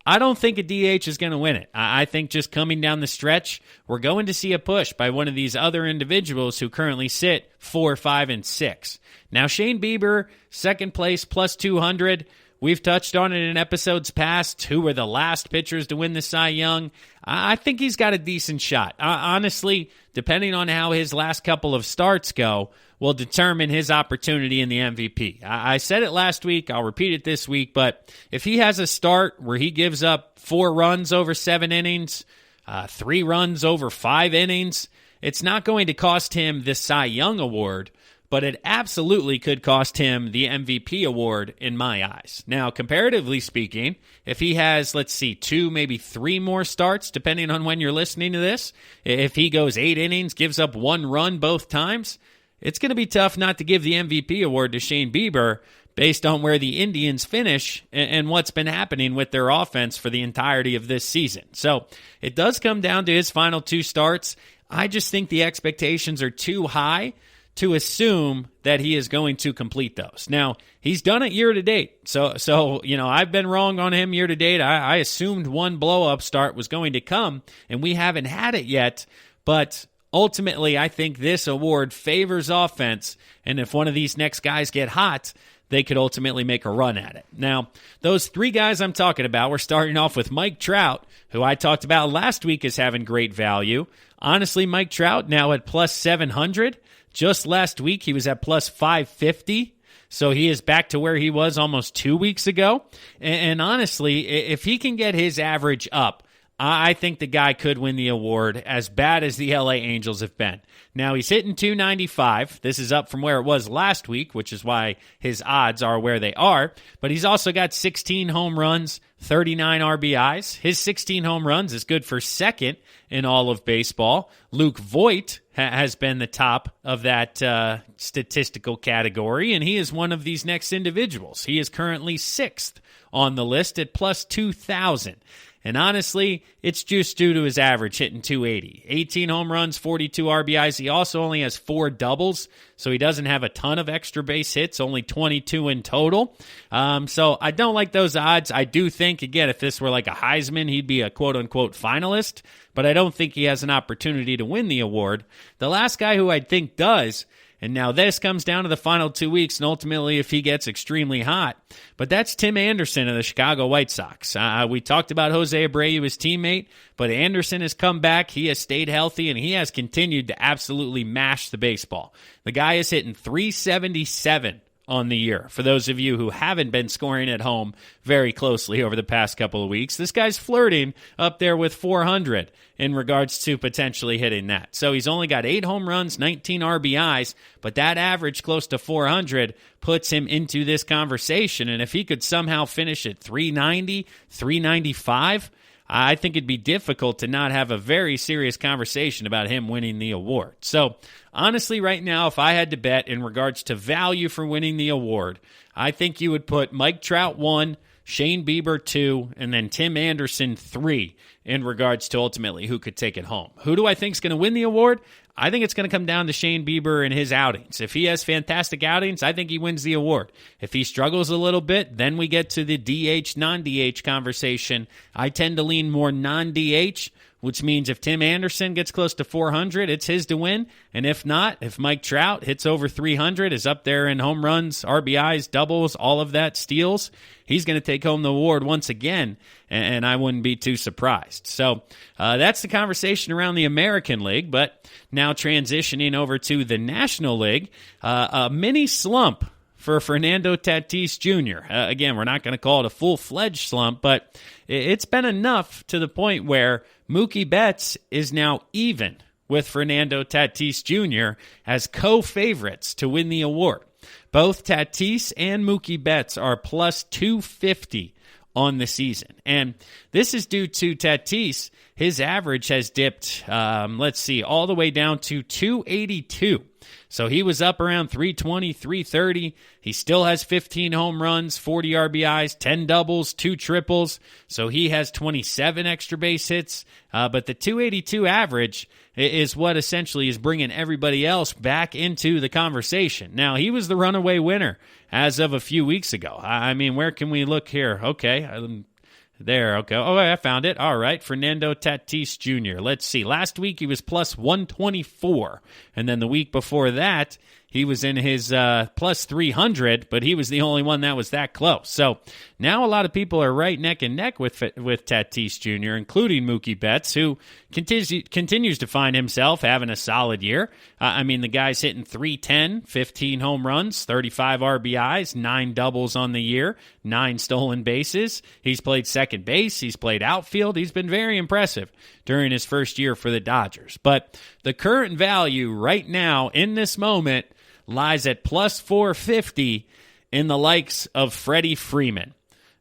I don't think a DH is going to win it. I think just coming down the stretch, we're going to see a push by one of these other individuals who currently sit 4, 5, and 6. Now, Shane Bieber, second place, plus 200. We've touched on it in episodes past. Who were the last pitchers to win the Cy Young? I think he's got a decent shot. Honestly, depending on how his last couple of starts go, will determine his opportunity in the MVP. I said it last week. I'll repeat it this week. But if he has a start where he gives up 4 runs over 7 innings, 3 runs over 5 innings, it's not going to cost him the Cy Young award, but it absolutely could cost him the MVP award in my eyes. Now, comparatively speaking, if he has, 2, maybe 3 more starts, depending on when you're listening to this, if he goes 8 innings, gives up 1 run both times, it's going to be tough not to give the MVP award to Shane Bieber based on where the Indians finish and what's been happening with their offense for the entirety of this season. So it does come down to his final 2 starts. I just think the expectations are too high to assume that he is going to complete those. Now, he's done it year to date. So I've been wrong on him year to date. I assumed one blow-up start was going to come, and we haven't had it yet. But ultimately, I think this award favors offense, and if one of these next guys get hot, they could ultimately make a run at it. Now, those 3 guys I'm talking about, we're starting off with Mike Trout, who I talked about last week as having great value. Honestly, Mike Trout now at plus 700. Just last week, he was at plus 550, so he is back to where he was almost 2 weeks ago. And honestly, if he can get his average up, I think the guy could win the award, as bad as the LA Angels have been. Now, he's hitting 295. This is up from where it was last week, which is why his odds are where they are. But he's also got 16 home runs, 39 RBIs. His 16 home runs is good for second in all of baseball. Luke Voit has been the top of that statistical category, and he is one of these next individuals. He is currently 6th on the list at plus 2,000. And honestly, it's just due to his average hitting 280. 18 home runs, 42 RBIs. He also only has 4 doubles, so he doesn't have a ton of extra base hits, only 22 in total. So I don't like those odds. I do think, again, if this were like a Heisman, he'd be a quote-unquote finalist, but I don't think he has an opportunity to win the award. The last guy who I think does, and now this comes down to the final 2 weeks, and ultimately if he gets extremely hot, but that's Tim Anderson of the Chicago White Sox. We talked about Jose Abreu, his teammate, but Anderson has come back, he has stayed healthy, and he has continued to absolutely mash the baseball. The guy is hitting 377 on the year. For those of you who haven't been scoring at home very closely over the past couple of weeks, this guy's flirting up there with 400 in regards to potentially hitting that. So he's only got 8 home runs, 19 RBIs, but that average close to 400 puts him into this conversation. And if he could somehow finish at 390, 395, I think it'd be difficult to not have a very serious conversation about him winning the award. So, honestly, right now, if I had to bet in regards to value for winning the award, I think you would put Mike Trout 1, Shane Bieber 2, and then Tim Anderson 3 in regards to ultimately who could take it home. Who do I think is going to win the award? I think it's going to come down to Shane Bieber and his outings. If he has fantastic outings, I think he wins the award. If he struggles a little bit, then we get to the DH, non-DH conversation. I tend to lean more non-DH, which means if Tim Anderson gets close to 400, it's his to win. And if not, if Mike Trout hits over 300, is up there in home runs, RBIs, doubles, all of that, steals, he's going to take home the award once again, and I wouldn't be too surprised. So that's the conversation around the American League, but now transitioning over to the National League, a mini slump for Fernando Tatis Jr. Again, we're not going to call it a full-fledged slump, but it's been enough to the point where Mookie Betts is now even with Fernando Tatis Jr. as co-favorites to win the award. Both Tatis and Mookie Betts are plus 250 on the season. And this is due to Tatis. His average has dipped, all the way down to 282. So he was up around 320, 330. He still has 15 home runs, 40 RBIs, 10 doubles, 2 triples. So he has 27 extra base hits. But the 282 average is what essentially is bringing everybody else back into the conversation. Now, he was the runaway winner as of a few weeks ago. I mean, where can we look here? Okay, there, okay. Oh, I found it. All right, Fernando Tatis Jr. Let's see. Last week, he was plus 124. And then the week before that, he was in his plus 300, but he was the only one that was that close. So now a lot of people are right neck and neck with Tatis Jr., including Mookie Betts, who continues to find himself having a solid year. The guy's hitting 310, 15 home runs, 35 RBIs, 9 doubles on the year, 9 stolen bases. He's played second base. He's played outfield. He's been very impressive during his first year for the Dodgers. But the current value right now in this moment lies at plus 450 in the likes of Freddie Freeman.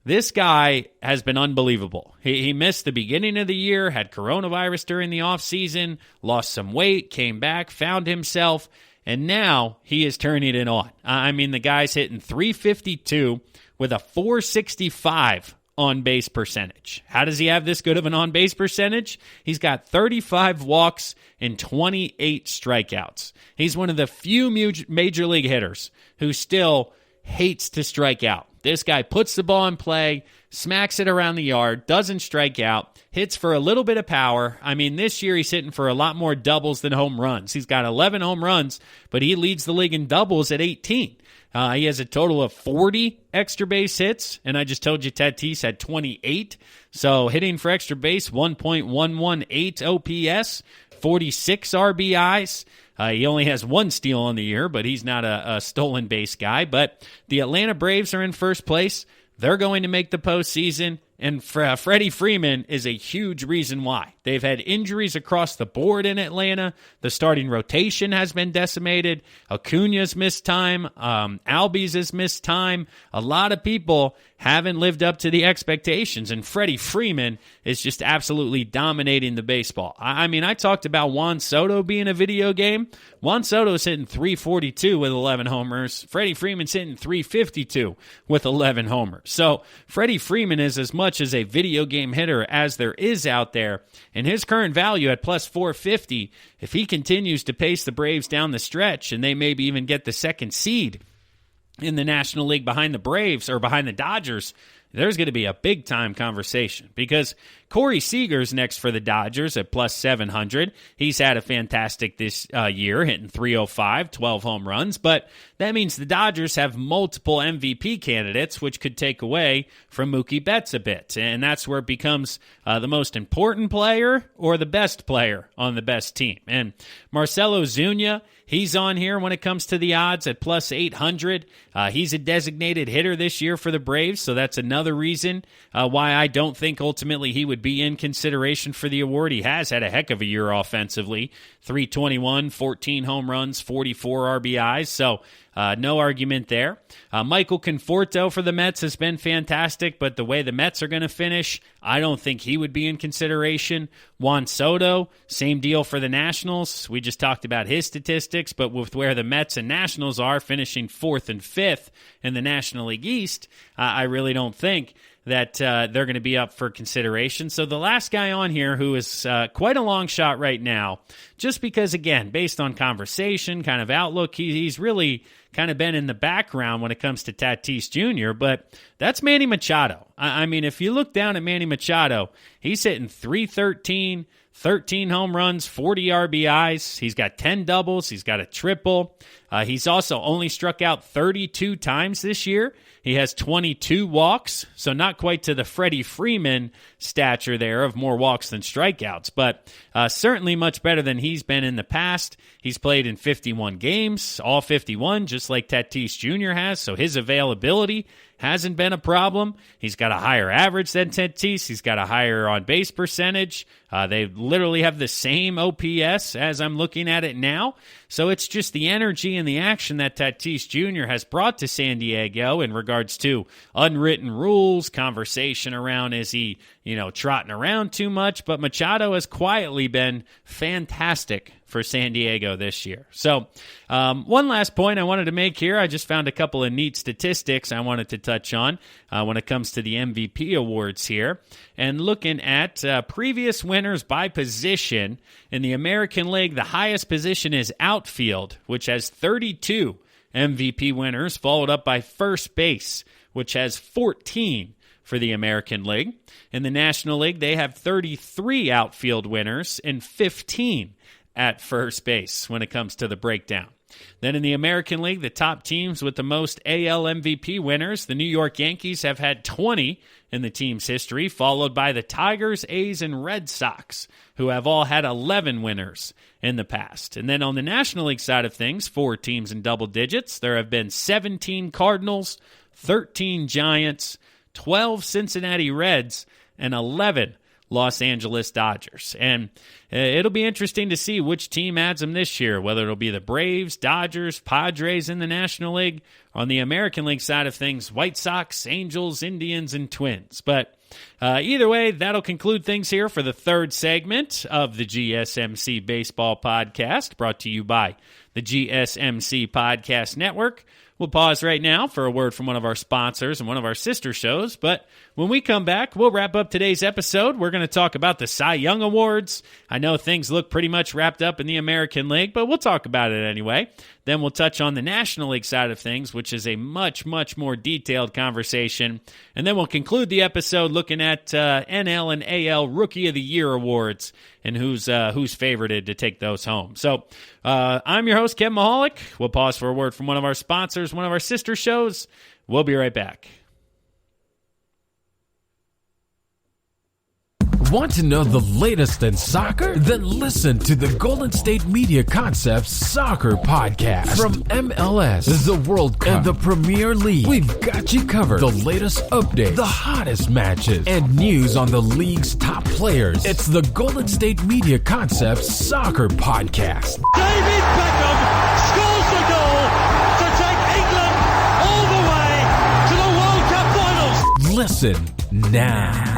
This guy has been unbelievable. He missed the beginning of the year, had coronavirus during the offseason, lost some weight, came back, found himself, and now he is turning it on. The guy's hitting 352 with a 465 on-base percentage. How does he have this good of an on-base percentage? He's got 35 walks and 28 strikeouts. He's one of the few major league hitters who still hates to strike out. This guy puts the ball in play, smacks it around the yard, doesn't strike out, hits for a little bit of power. This year he's hitting for a lot more doubles than home runs. He's got 11 home runs, but he leads the league in doubles at 18. He has a total of 40 extra base hits, and I just told you Tatis had 28. So hitting for extra base, 1.118 OPS, 46 RBIs. He only has 1 steal on the year, but he's not a stolen base guy. But the Atlanta Braves are in first place. They're going to make the postseason, and Freddie Freeman is a huge reason why. They've had injuries across the board in Atlanta. The starting rotation has been decimated. Acuna's missed time. Albies has missed time. A lot of people haven't lived up to the expectations, and Freddie Freeman is just absolutely dominating the baseball. I talked about Juan Soto being a video game. Juan Soto's hitting 342 with 11 homers. Freddie Freeman's hitting 352 with 11 homers. So Freddie Freeman is as much as a video game hitter as there is out there, and his current value at plus 450, if he continues to pace the Braves down the stretch and they maybe even get the second seed in the National League behind the Braves or behind the Dodgers, there's going to be a big-time conversation because Corey Seager's next for the Dodgers at plus 700. He's had a fantastic this year, hitting 305, 12 home runs, but that means the Dodgers have multiple MVP candidates, which could take away from Mookie Betts a bit, and that's where it becomes the most important player or the best player on the best team. And Marcell Ozuna, he's on here when it comes to the odds at plus 800. He's a designated hitter this year for the Braves, so that's another reason why I don't think ultimately he would be in consideration for the award. He has had a heck of a year offensively. 321, 14 home runs, 44 RBIs, so no argument there. Michael Conforto for the Mets has been fantastic, but the way the Mets are going to finish, I don't think he would be in consideration. Juan Soto, same deal for the Nationals. We just talked about his statistics, but with where the Mets and Nationals are, finishing 4th and 5th in the National League East, I really don't think that they're going to be up for consideration. So the last guy on here who is quite a long shot right now, just because, again, based on conversation, kind of outlook, he's really kind of been in the background when it comes to Tatis Jr., but that's Manny Machado. If you look down at Manny Machado, he's hitting 313, 13 home runs, 40 RBIs. He's got 10 doubles. He's got a triple. He's also only struck out 32 times this year. He has 22 walks, so not quite to the Freddie Freeman stature there of more walks than strikeouts, but certainly much better than he's been in the past. He's played in 51 games, all 51, just like Tatis Jr. has, so his availability hasn't been a problem. He's got a higher average than Tatis. He's got a higher on-base percentage. They literally have the same OPS as I'm looking at it now. So it's just the energy and the action that Tatis Jr. has brought to San Diego in regards to unwritten rules, conversation around is he, trotting around too much. But Machado has quietly been fantastic for San Diego this year. So one last point I wanted to make here. I just found a couple of neat statistics I wanted to touch on when it comes to the MVP awards here. And looking at previous winners by position in the American League, the highest position is outfield, which has 32 MVP winners, followed up by first base, which has 14 for the American League. In the National League, they have 33 outfield winners and 15 at first base when it comes to the breakdown. Then in the American League, the top teams with the most AL MVP winners, the New York Yankees have had 20 in the team's history, followed by the Tigers, A's, and Red Sox, who have all had 11 winners in the past. And then on the National League side of things, 4 teams in double digits. There have been 17 Cardinals, 13 Giants, 12 Cincinnati Reds, and 11 Los Angeles Dodgers. And it'll be interesting to see which team adds them this year, whether it'll be the Braves, Dodgers, Padres in the National League. On the American League side of things, White Sox, Angels, Indians, and Twins. But either way, that'll conclude things here for the third segment of the GSMC Baseball Podcast, brought to you by the GSMC Podcast Network. We'll pause right now for a word from one of our sponsors and one of our sister shows, but when we come back, we'll wrap up today's episode. We're going to talk about the Cy Young Awards. I know things look pretty much wrapped up in the American League, but we'll talk about it anyway. Then we'll touch on the National League side of things, which is a much, much more detailed conversation. And then we'll conclude the episode looking at NL and AL Rookie of the Year awards and who's favorited to take those home. So I'm your host, Kevin Mahalik. We'll pause for a word from one of our sponsors, one of our sister shows. We'll be right back. Want to know the latest in soccer? Then listen to the Golden State Media Concepts Soccer Podcast. From MLS, the World Cup, and the Premier League, we've got you covered. The latest updates, the hottest matches, and news on the league's top players. It's the Golden State Media Concepts Soccer Podcast. David Beckham scores the goal to take England all the way to the World Cup finals. Listen now.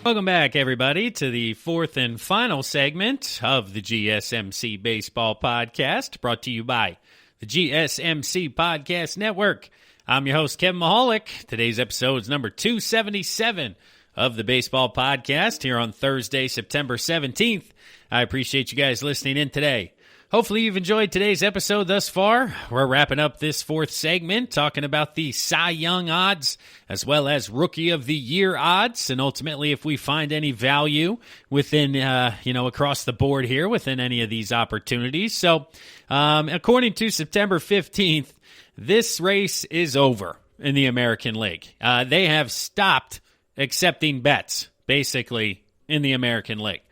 Welcome back, everybody, to the fourth and final segment of the GSMC Baseball Podcast, brought to you by the GSMC Podcast Network. I'm your host, Kevin Mahalik. Today's episode is number 277 of the Baseball Podcast here on Thursday, September 17th. I appreciate you guys listening in today. Hopefully you've enjoyed today's episode thus far. We're wrapping up this fourth segment, talking about the Cy Young odds, as well as Rookie of the Year odds, and ultimately if we find any value within, across the board here within any of these opportunities. So, according to September 15th, this race is over in the American League. They have stopped accepting bets, basically, in the American League.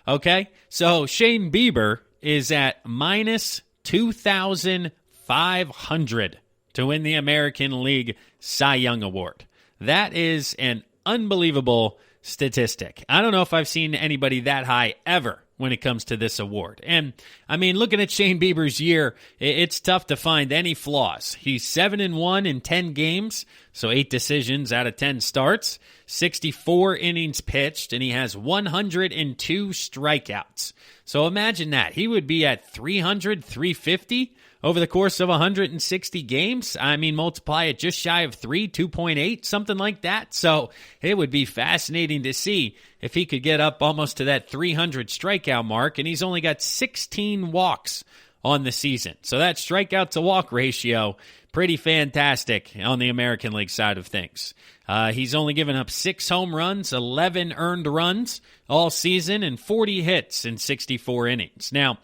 Okay? So, Shane Bieber is at minus 2,500 to win the American League Cy Young Award. That is an unbelievable statistic. I don't know if I've seen anybody that high ever when it comes to this award. And, I mean, looking at Shane Bieber's year, it's tough to find any flaws. He's 7-1 in 10 games, so 8 decisions out of 10 starts, 64 innings pitched, and he has 102 strikeouts. So imagine that. He would be at 300, 350 over the course of 160 games. I mean, multiply it just shy of 2.8, something like that. So it would be fascinating to see if he could get up almost to that 300 strikeout mark, and he's only got 16 walks on the season. So that strikeout to walk ratio, pretty fantastic on the American League side of things. He's only given up 6 home runs, 11 earned runs all season, and 40 hits in 64 innings. Now,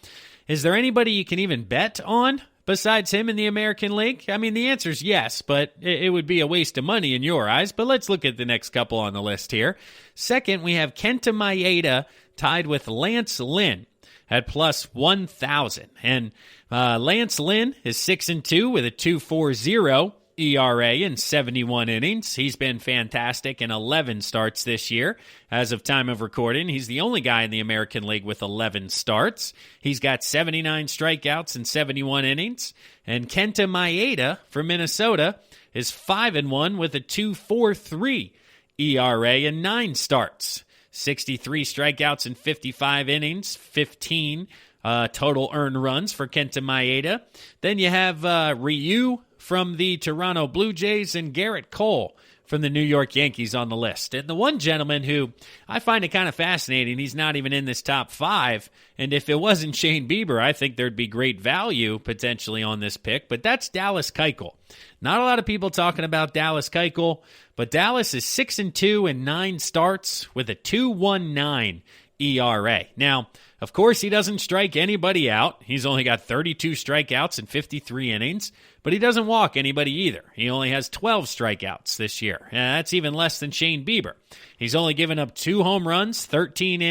is there anybody you can even bet on besides him in the American League? I mean, the answer is yes, but it would be a waste of money in your eyes. But let's look at the next couple on the list here. Second, we have Kenta Maeda tied with Lance Lynn at plus 1,000. And Lance Lynn is 6-2 with a 2.40 ERA in 71 innings. He's been fantastic in 11 starts this year. As of time of recording, he's the only guy in the American League with 11 starts. He's got 79 strikeouts in 71 innings. And Kenta Maeda from Minnesota is 5-1 with a 2.43 ERA in 9 starts. 63 strikeouts in 55 innings, 15 total earned runs for Kenta Maeda. Then you have Ryu from the Toronto Blue Jays and Garrett Cole from the New York Yankees on the list. And the one gentleman who I find it kind of fascinating, he's not even in this top 5, and if it wasn't Shane Bieber, I think there'd be great value potentially on this pick, but that's Dallas Keuchel. Not a lot of people talking about Dallas Keuchel, but Dallas is 6-2 in 9 starts with a 2.19 ERA. Now, of course, he doesn't strike anybody out. He's only got 32 strikeouts in 53 innings, but he doesn't walk anybody either. He only has 12 strikeouts this year. That's even less than Shane Bieber. He's only given up 2 home runs, 13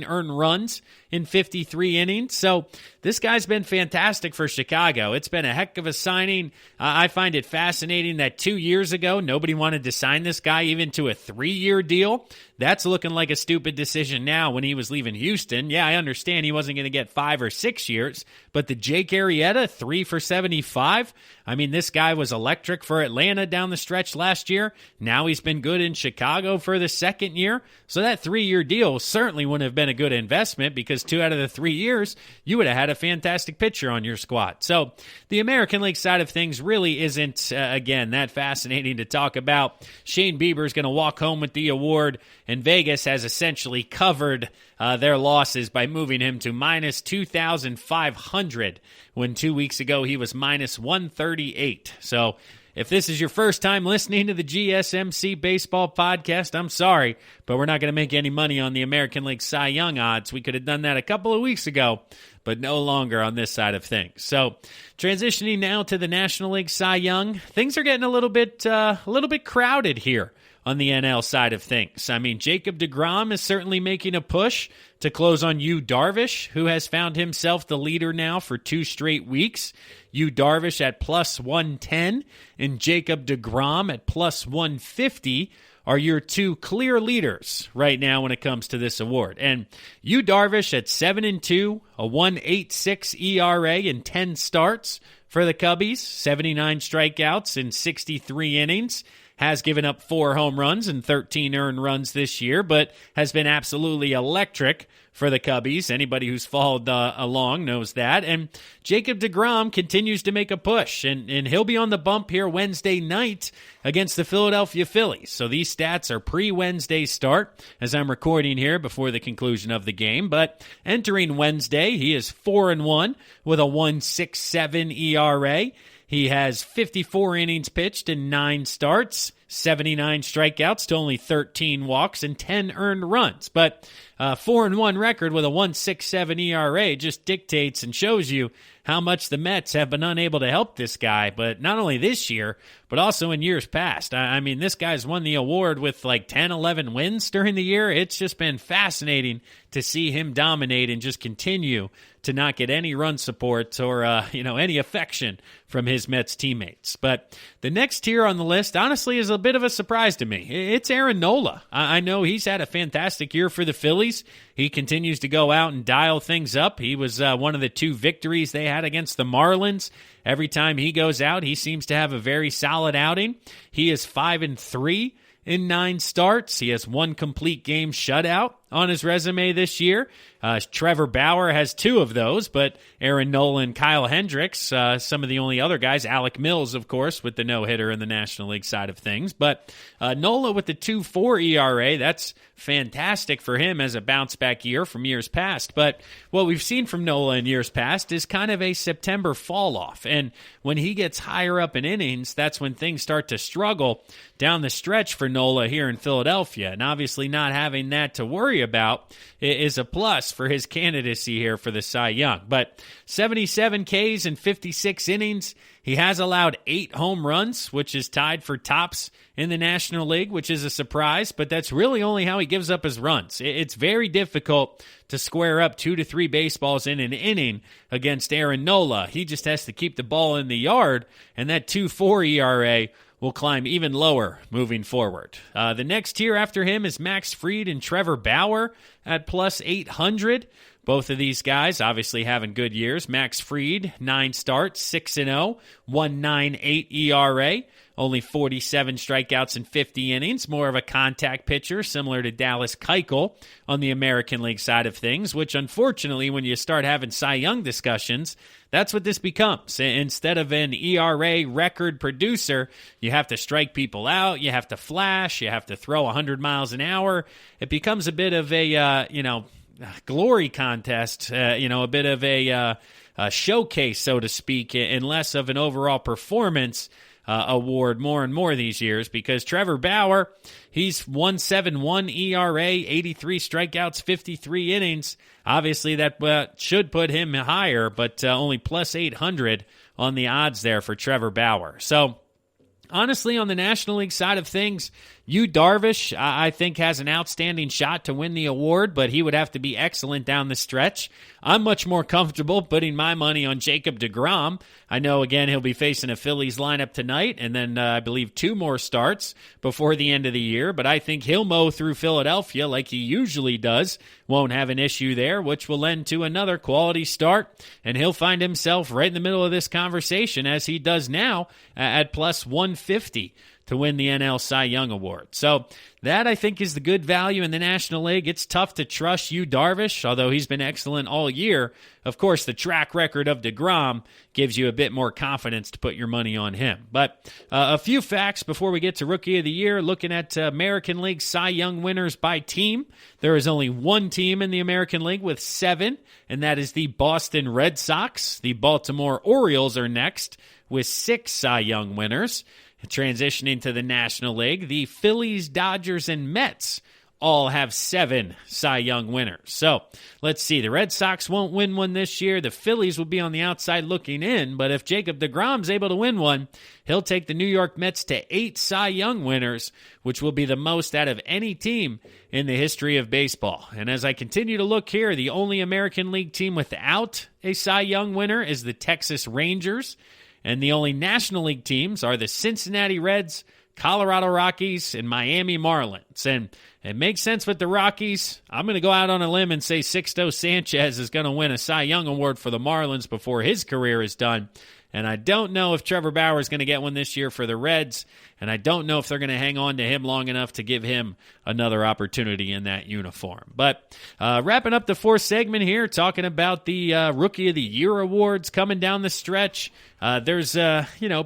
earned runs in 53 innings. So this guy's been fantastic for Chicago. It's been a heck of a signing. I find it fascinating that 2 years ago, nobody wanted to sign this guy even to a 3-year deal. That's looking like a stupid decision now when he was leaving Houston. Yeah, I understand he wasn't going to get 5 or 6 years, but the Jake Arrieta, 3 for 75. I mean, this guy was electric for Atlanta down the stretch last year. Now he's been good in Chicago for the second year. So that 3-year deal certainly wouldn't have been a good investment because 2 out of the 3 years, you would have had a fantastic pitcher on your squad. So the American League side of things really isn't, again, that fascinating to talk about. Shane Bieber is going to walk home with the award, and Vegas has essentially covered their losses by moving him to minus 2,500 when 2 weeks ago he was minus 138. So if this is your first time listening to the GSMC Baseball Podcast, I'm sorry, but we're not going to make any money on the American League Cy Young odds. We could have done that a couple of weeks ago, but no longer on this side of things. So transitioning now to the National League Cy Young, things are getting a little bit crowded here on the NL side of things. I mean, Jacob deGrom is certainly making a push to close on Yu Darvish, who has found himself the leader now for 2 straight weeks. Yu Darvish at plus 110 and Jacob deGrom at plus 150 are your 2 clear leaders right now when it comes to this award. And Yu Darvish at 7-2, a 1.86 ERA in 10 starts for the Cubbies, 79 strikeouts in 63 innings. Has given up 4 home runs and 13 earned runs this year, but has been absolutely electric for the Cubbies. Anybody who's followed along knows that. And Jacob deGrom continues to make a push, and he'll be on the bump here Wednesday night against the Philadelphia Phillies. So these stats are pre-Wednesday start as I'm recording here before the conclusion of the game. But entering Wednesday, he is 4-1 with a 1.67 ERA. He has 54 innings pitched in 9 starts, 79 strikeouts to only 13 walks, and 10 earned runs. But 4-1 record with a 1.67 ERA just dictates and shows you how much the Mets have been unable to help this guy, but not only this year, but also in years past. I mean, this guy's won the award with like 10, 11 wins during the year. It's just been fascinating to see him dominate and just continue to not get any run support or any affection from his Mets teammates. But the next tier on the list, honestly, is a bit of a surprise to me. It's Aaron Nola. I know he's had a fantastic year for the Phillies. He continues to go out and dial things up. He was one of the 2 victories they had against the Marlins. Every time he goes out, he seems to have a very solid outing. He is 5-3 in 9 starts. He has 1 complete game shutout on his resume this year. Trevor Bauer has 2 of those, but Aaron Nola and Kyle Hendricks, some of the only other guys, Alec Mills, of course, with the no-hitter in the National League side of things. But Nola with the 2.4 ERA, that's fantastic for him as a bounce-back year from years past. But what we've seen from Nola in years past is kind of a September fall-off. And when he gets higher up in innings, that's when things start to struggle down the stretch for Nola here in Philadelphia. And obviously not having that to worry about is a plus for his candidacy here for the Cy Young. But 77 Ks in 56 innings. He has allowed 8 home runs, which is tied for tops in the National League, which is a surprise, but that's really only how he gives up his runs. It's very difficult to square up 2 to 3 baseballs in an inning against Aaron Nola. He just has to keep the ball in the yard, and that 2.4 ERA will climb even lower moving forward. The next tier after him is Max Fried and Trevor Bauer at plus 800. Both of these guys obviously having good years. Max Fried, 9 starts, 6-0, 1.98 ERA, only 47 strikeouts in 50 innings. More of a contact pitcher, similar to Dallas Keuchel on the American League side of things, which unfortunately, when you start having Cy Young discussions, that's what this becomes. Instead of an ERA record producer, you have to strike people out, you have to flash, you have to throw 100 miles an hour. It becomes a bit of a, glory contest, a bit of a showcase, so to speak, and less of an overall performance award more and more these years, because Trevor Bauer, he's 1.71 ERA, 83 strikeouts, 53 innings. Obviously, that should put him higher, but only plus 800 on the odds there for Trevor Bauer. So, honestly, on the National League side of things, Yu Darvish, I think, has an outstanding shot to win the award, but he would have to be excellent down the stretch. I'm much more comfortable putting my money on Jacob deGrom. I know, again, he'll be facing a Phillies lineup tonight, and then I believe 2 more starts before the end of the year, but I think he'll mow through Philadelphia like he usually does. Won't have an issue there, which will lend to another quality start, and he'll find himself right in the middle of this conversation, as he does now, at plus 150 to win the NL Cy Young Award. So that, I think, is the good value in the National League. It's tough to trust Yu Darvish, although he's been excellent all year. Of course, the track record of deGrom gives you a bit more confidence to put your money on him. But a few facts before we get to Rookie of the Year. Looking at American League Cy Young winners by team, there is only one team in the American League with 7, and that is the Boston Red Sox. The Baltimore Orioles are next with 6 Cy Young winners. Transitioning to the National League, the Phillies, Dodgers, and Mets all have 7 Cy Young winners. So let's see. The Red Sox won't win one this year. The Phillies will be on the outside looking in. But if Jacob deGrom's able to win one, he'll take the New York Mets to 8 Cy Young winners, which will be the most out of any team in the history of baseball. And as I continue to look here, the only American League team without a Cy Young winner is the Texas Rangers. And the only National League teams are the Cincinnati Reds, Colorado Rockies, and Miami Marlins. And it makes sense with the Rockies. I'm going to go out on a limb and say Sixto Sanchez is going to win a Cy Young Award for the Marlins before his career is done. And I don't know if Trevor Bauer is going to get one this year for the Reds, and I don't know if they're going to hang on to him long enough to give him another opportunity in that uniform. But wrapping up the 4th segment here, talking about the Rookie of the Year awards coming down the stretch. There's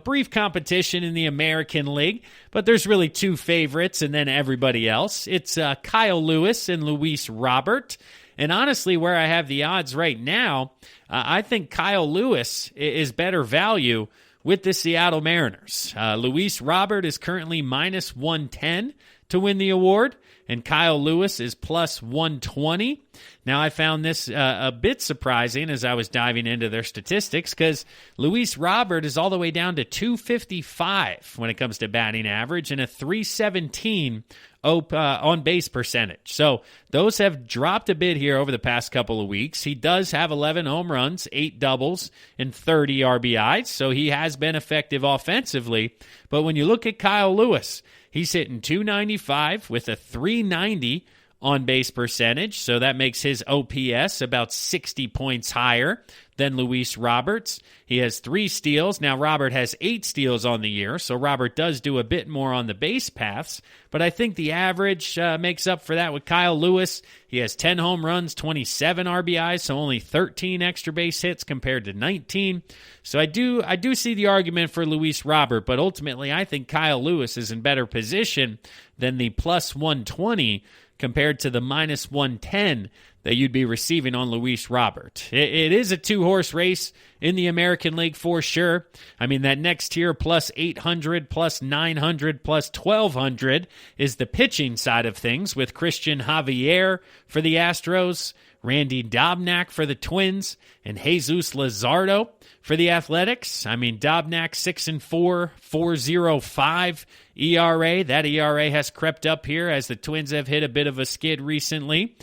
brief competition in the American League, but there's really 2 favorites and then everybody else. It's Kyle Lewis and Luis Robert. And honestly, where I have the odds right now, I think Kyle Lewis is better value with the Seattle Mariners. Luis Robert is currently minus 110 to win the award, and Kyle Lewis is plus 120. Now, I found this a bit surprising as I was diving into their statistics, because Luis Robert is all the way down to 255 when it comes to batting average and a 317 on-base percentage. So those have dropped a bit here over the past couple of weeks. He does have 11 home runs, 8 doubles, and 30 RBIs, so he has been effective offensively. But when you look at Kyle Lewis, he's hitting 295 with a 390 on-base percentage, so that makes his OPS about 60 points higher than Luis Roberts. He has 3 steals. Now, Robert has 8 steals on the year, so Robert does do a bit more on the base paths, but I think the average makes up for that with Kyle Lewis. He has 10 home runs, 27 RBIs, so only 13 extra base hits compared to 19. So I do see the argument for Luis Robert, but ultimately I think Kyle Lewis is in better position than the plus 120 compared to the minus 110 that you'd be receiving on Luis Robert. It is a two-horse race in the American League for sure. I mean, that next tier plus 800, plus 900, plus 1,200 is the pitching side of things with Christian Javier for the Astros, Randy Dobnak for the Twins, and Jesus Luzardo for the Athletics. I mean, Dobnak 6-4, 4.05 ERA. That ERA has crept up here as the Twins have hit a bit of a skid recently.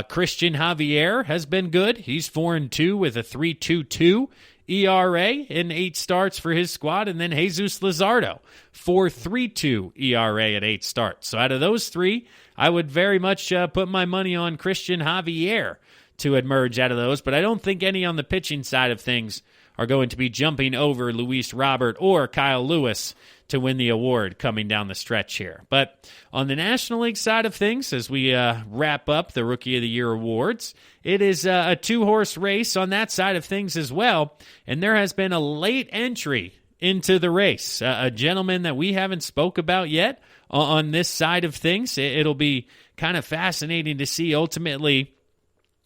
Christian Javier has been good. He's 4-2 with a 3.22 ERA in 8 starts for his squad. And then Jesus Luzardo, 4.32 ERA at 8 starts. So out of those three, I would very much put my money on Christian Javier to emerge out of those. But I don't think any on the pitching side of things are going to be jumping over Luis Robert or Kyle Lewis to win the award coming down the stretch here. But on the National League side of things, as we wrap up the Rookie of the Year awards, it is a two-horse race on that side of things as well, and there has been a late entry into the race. A gentleman that we haven't spoke about yet on this side of things. It'll be kind of fascinating to see ultimately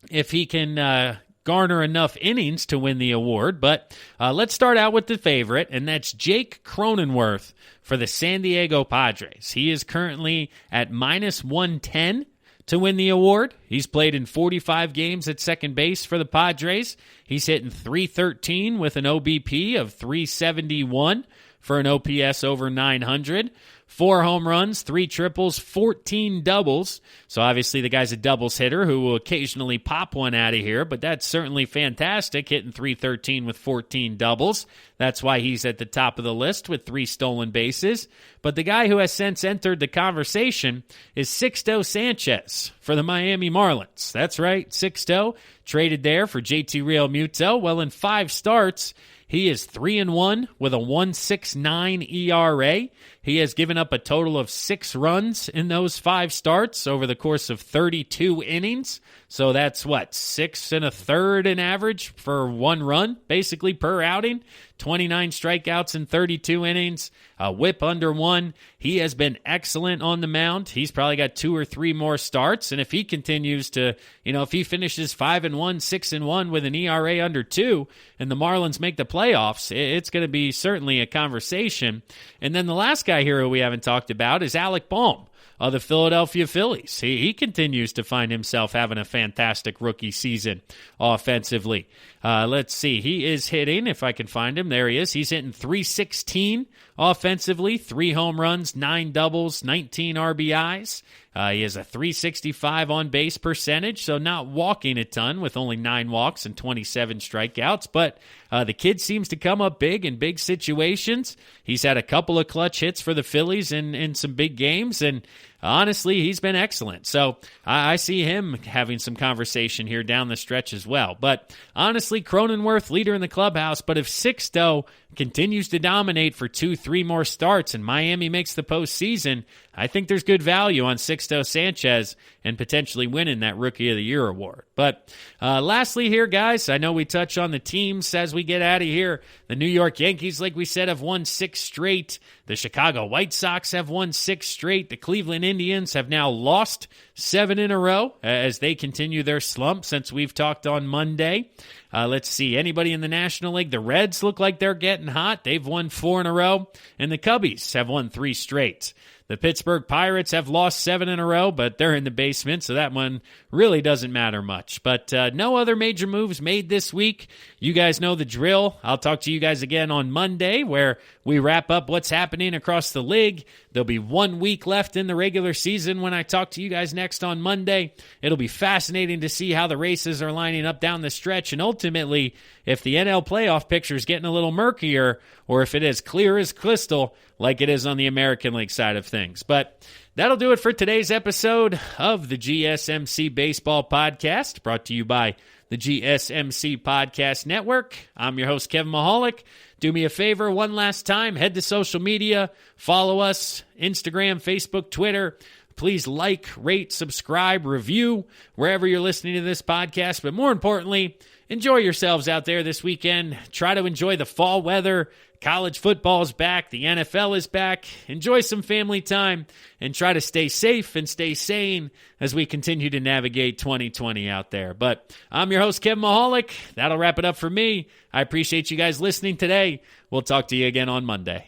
if he can garner enough innings to win the award. But let's start out with the favorite, and that's Jake Cronenworth for the San Diego Padres. He is currently at minus 110 to win the award. He's played in 45 games at second base for the Padres. He's hitting .313 with an OBP of .371 for an OPS over 900. 4 home runs, 3 triples, 14 doubles. So obviously the guy's a doubles hitter who will occasionally pop one out of here, but that's certainly fantastic, hitting .313 with 14 doubles. That's why he's at the top of the list with 3 stolen bases. But the guy who has since entered the conversation is Sixto Sanchez for the Miami Marlins. That's right, Sixto traded there for JT Realmuto. Well, in 5 starts, he is 3-1 with a 1.69 ERA. He has given up a total of 6 runs in those 5 starts over the course of 32 innings. So that's 6 1/3 in average for 1 run, basically per outing. 29 strikeouts in 32 innings, a whip under 1. He has been excellent on the mound. He's probably got 2 or 3 more starts, and if he continues to, if he finishes 5-1, 6-1 with an ERA under 2, and the Marlins make the playoffs, it's going to be certainly a conversation. And then the last guy here who we haven't talked about is Alec Bohm of the Philadelphia Phillies. He continues to find himself having a fantastic rookie season offensively. Let's see. He is hitting, if I can find him, there he is. He's hitting .316 offensively, 3 home runs, 9 doubles, 19 RBIs. He has a .365 on-base percentage, so not walking a ton with only 9 walks and 27 strikeouts. But the kid seems to come up big in big situations. He's had a couple of clutch hits for the Phillies in some big games, and honestly, he's been excellent. So I see him having some conversation here down the stretch as well. But honestly, Cronenworth, leader in the clubhouse. But if Sixto continues to dominate for 2-3 more starts and Miami makes the postseason, I think there's good value on Sixto Sanchez and potentially winning that Rookie of the Year award. But lastly here, guys, I know we touch on the teams as we get out of here. The New York Yankees, like we said, have won 6 straight. The Chicago White Sox have won 6 straight. The Cleveland Indians have now lost 7 in a row as they continue their slump since we've talked on Monday. Let's see. Anybody in the National League? The Reds look like they're getting hot. They've won 4 in a row. And the Cubbies have won 3 straight. The Pittsburgh Pirates have lost 7 in a row, but they're in the basement, so that one really doesn't matter much. But no other major moves made this week. You guys know the drill. I'll talk to you guys again on Monday, where we wrap up what's happening across the league. There'll be 1 week left in the regular season when I talk to you guys next on Monday. It'll be fascinating to see how the races are lining up down the stretch, and ultimately, if the NL playoff picture is getting a little murkier, or if it is clear as crystal like it is on the American League side of things. But that'll do it for today's episode of the GSMC Baseball Podcast, brought to you by the GSMC Podcast Network. I'm your host, Kevin Mahalik. Do me a favor one last time. Head to social media. Follow us, Instagram, Facebook, Twitter. Please like, rate, subscribe, review wherever you're listening to this podcast. But more importantly, enjoy yourselves out there this weekend. Try to enjoy the fall weather. College football is back. The NFL is back. Enjoy some family time and try to stay safe and stay sane as we continue to navigate 2020 out there. But I'm your host, Kevin Mahalik. That'll wrap it up for me. I appreciate you guys listening today. We'll talk to you again on Monday.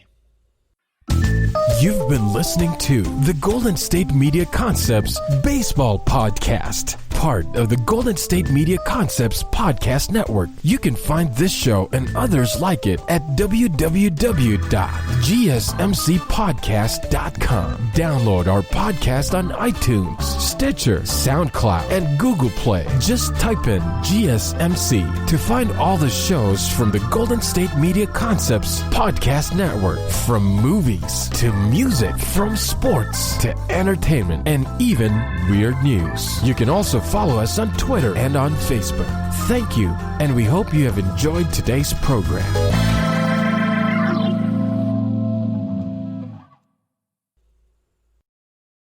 You've been listening to the Golden State Media Concepts Baseball Podcast, part of the Golden State Media Concepts Podcast Network. You can find this show and others like it at www.gsmcpodcast.com. Download our podcast on iTunes, Stitcher, SoundCloud, and Google Play. Just type in GSMC to find all the shows from the Golden State Media Concepts Podcast Network, from movies to music, from sports to entertainment, and even weird news. You can also follow us on Twitter and on Facebook. Thank you, and we hope you have enjoyed today's program.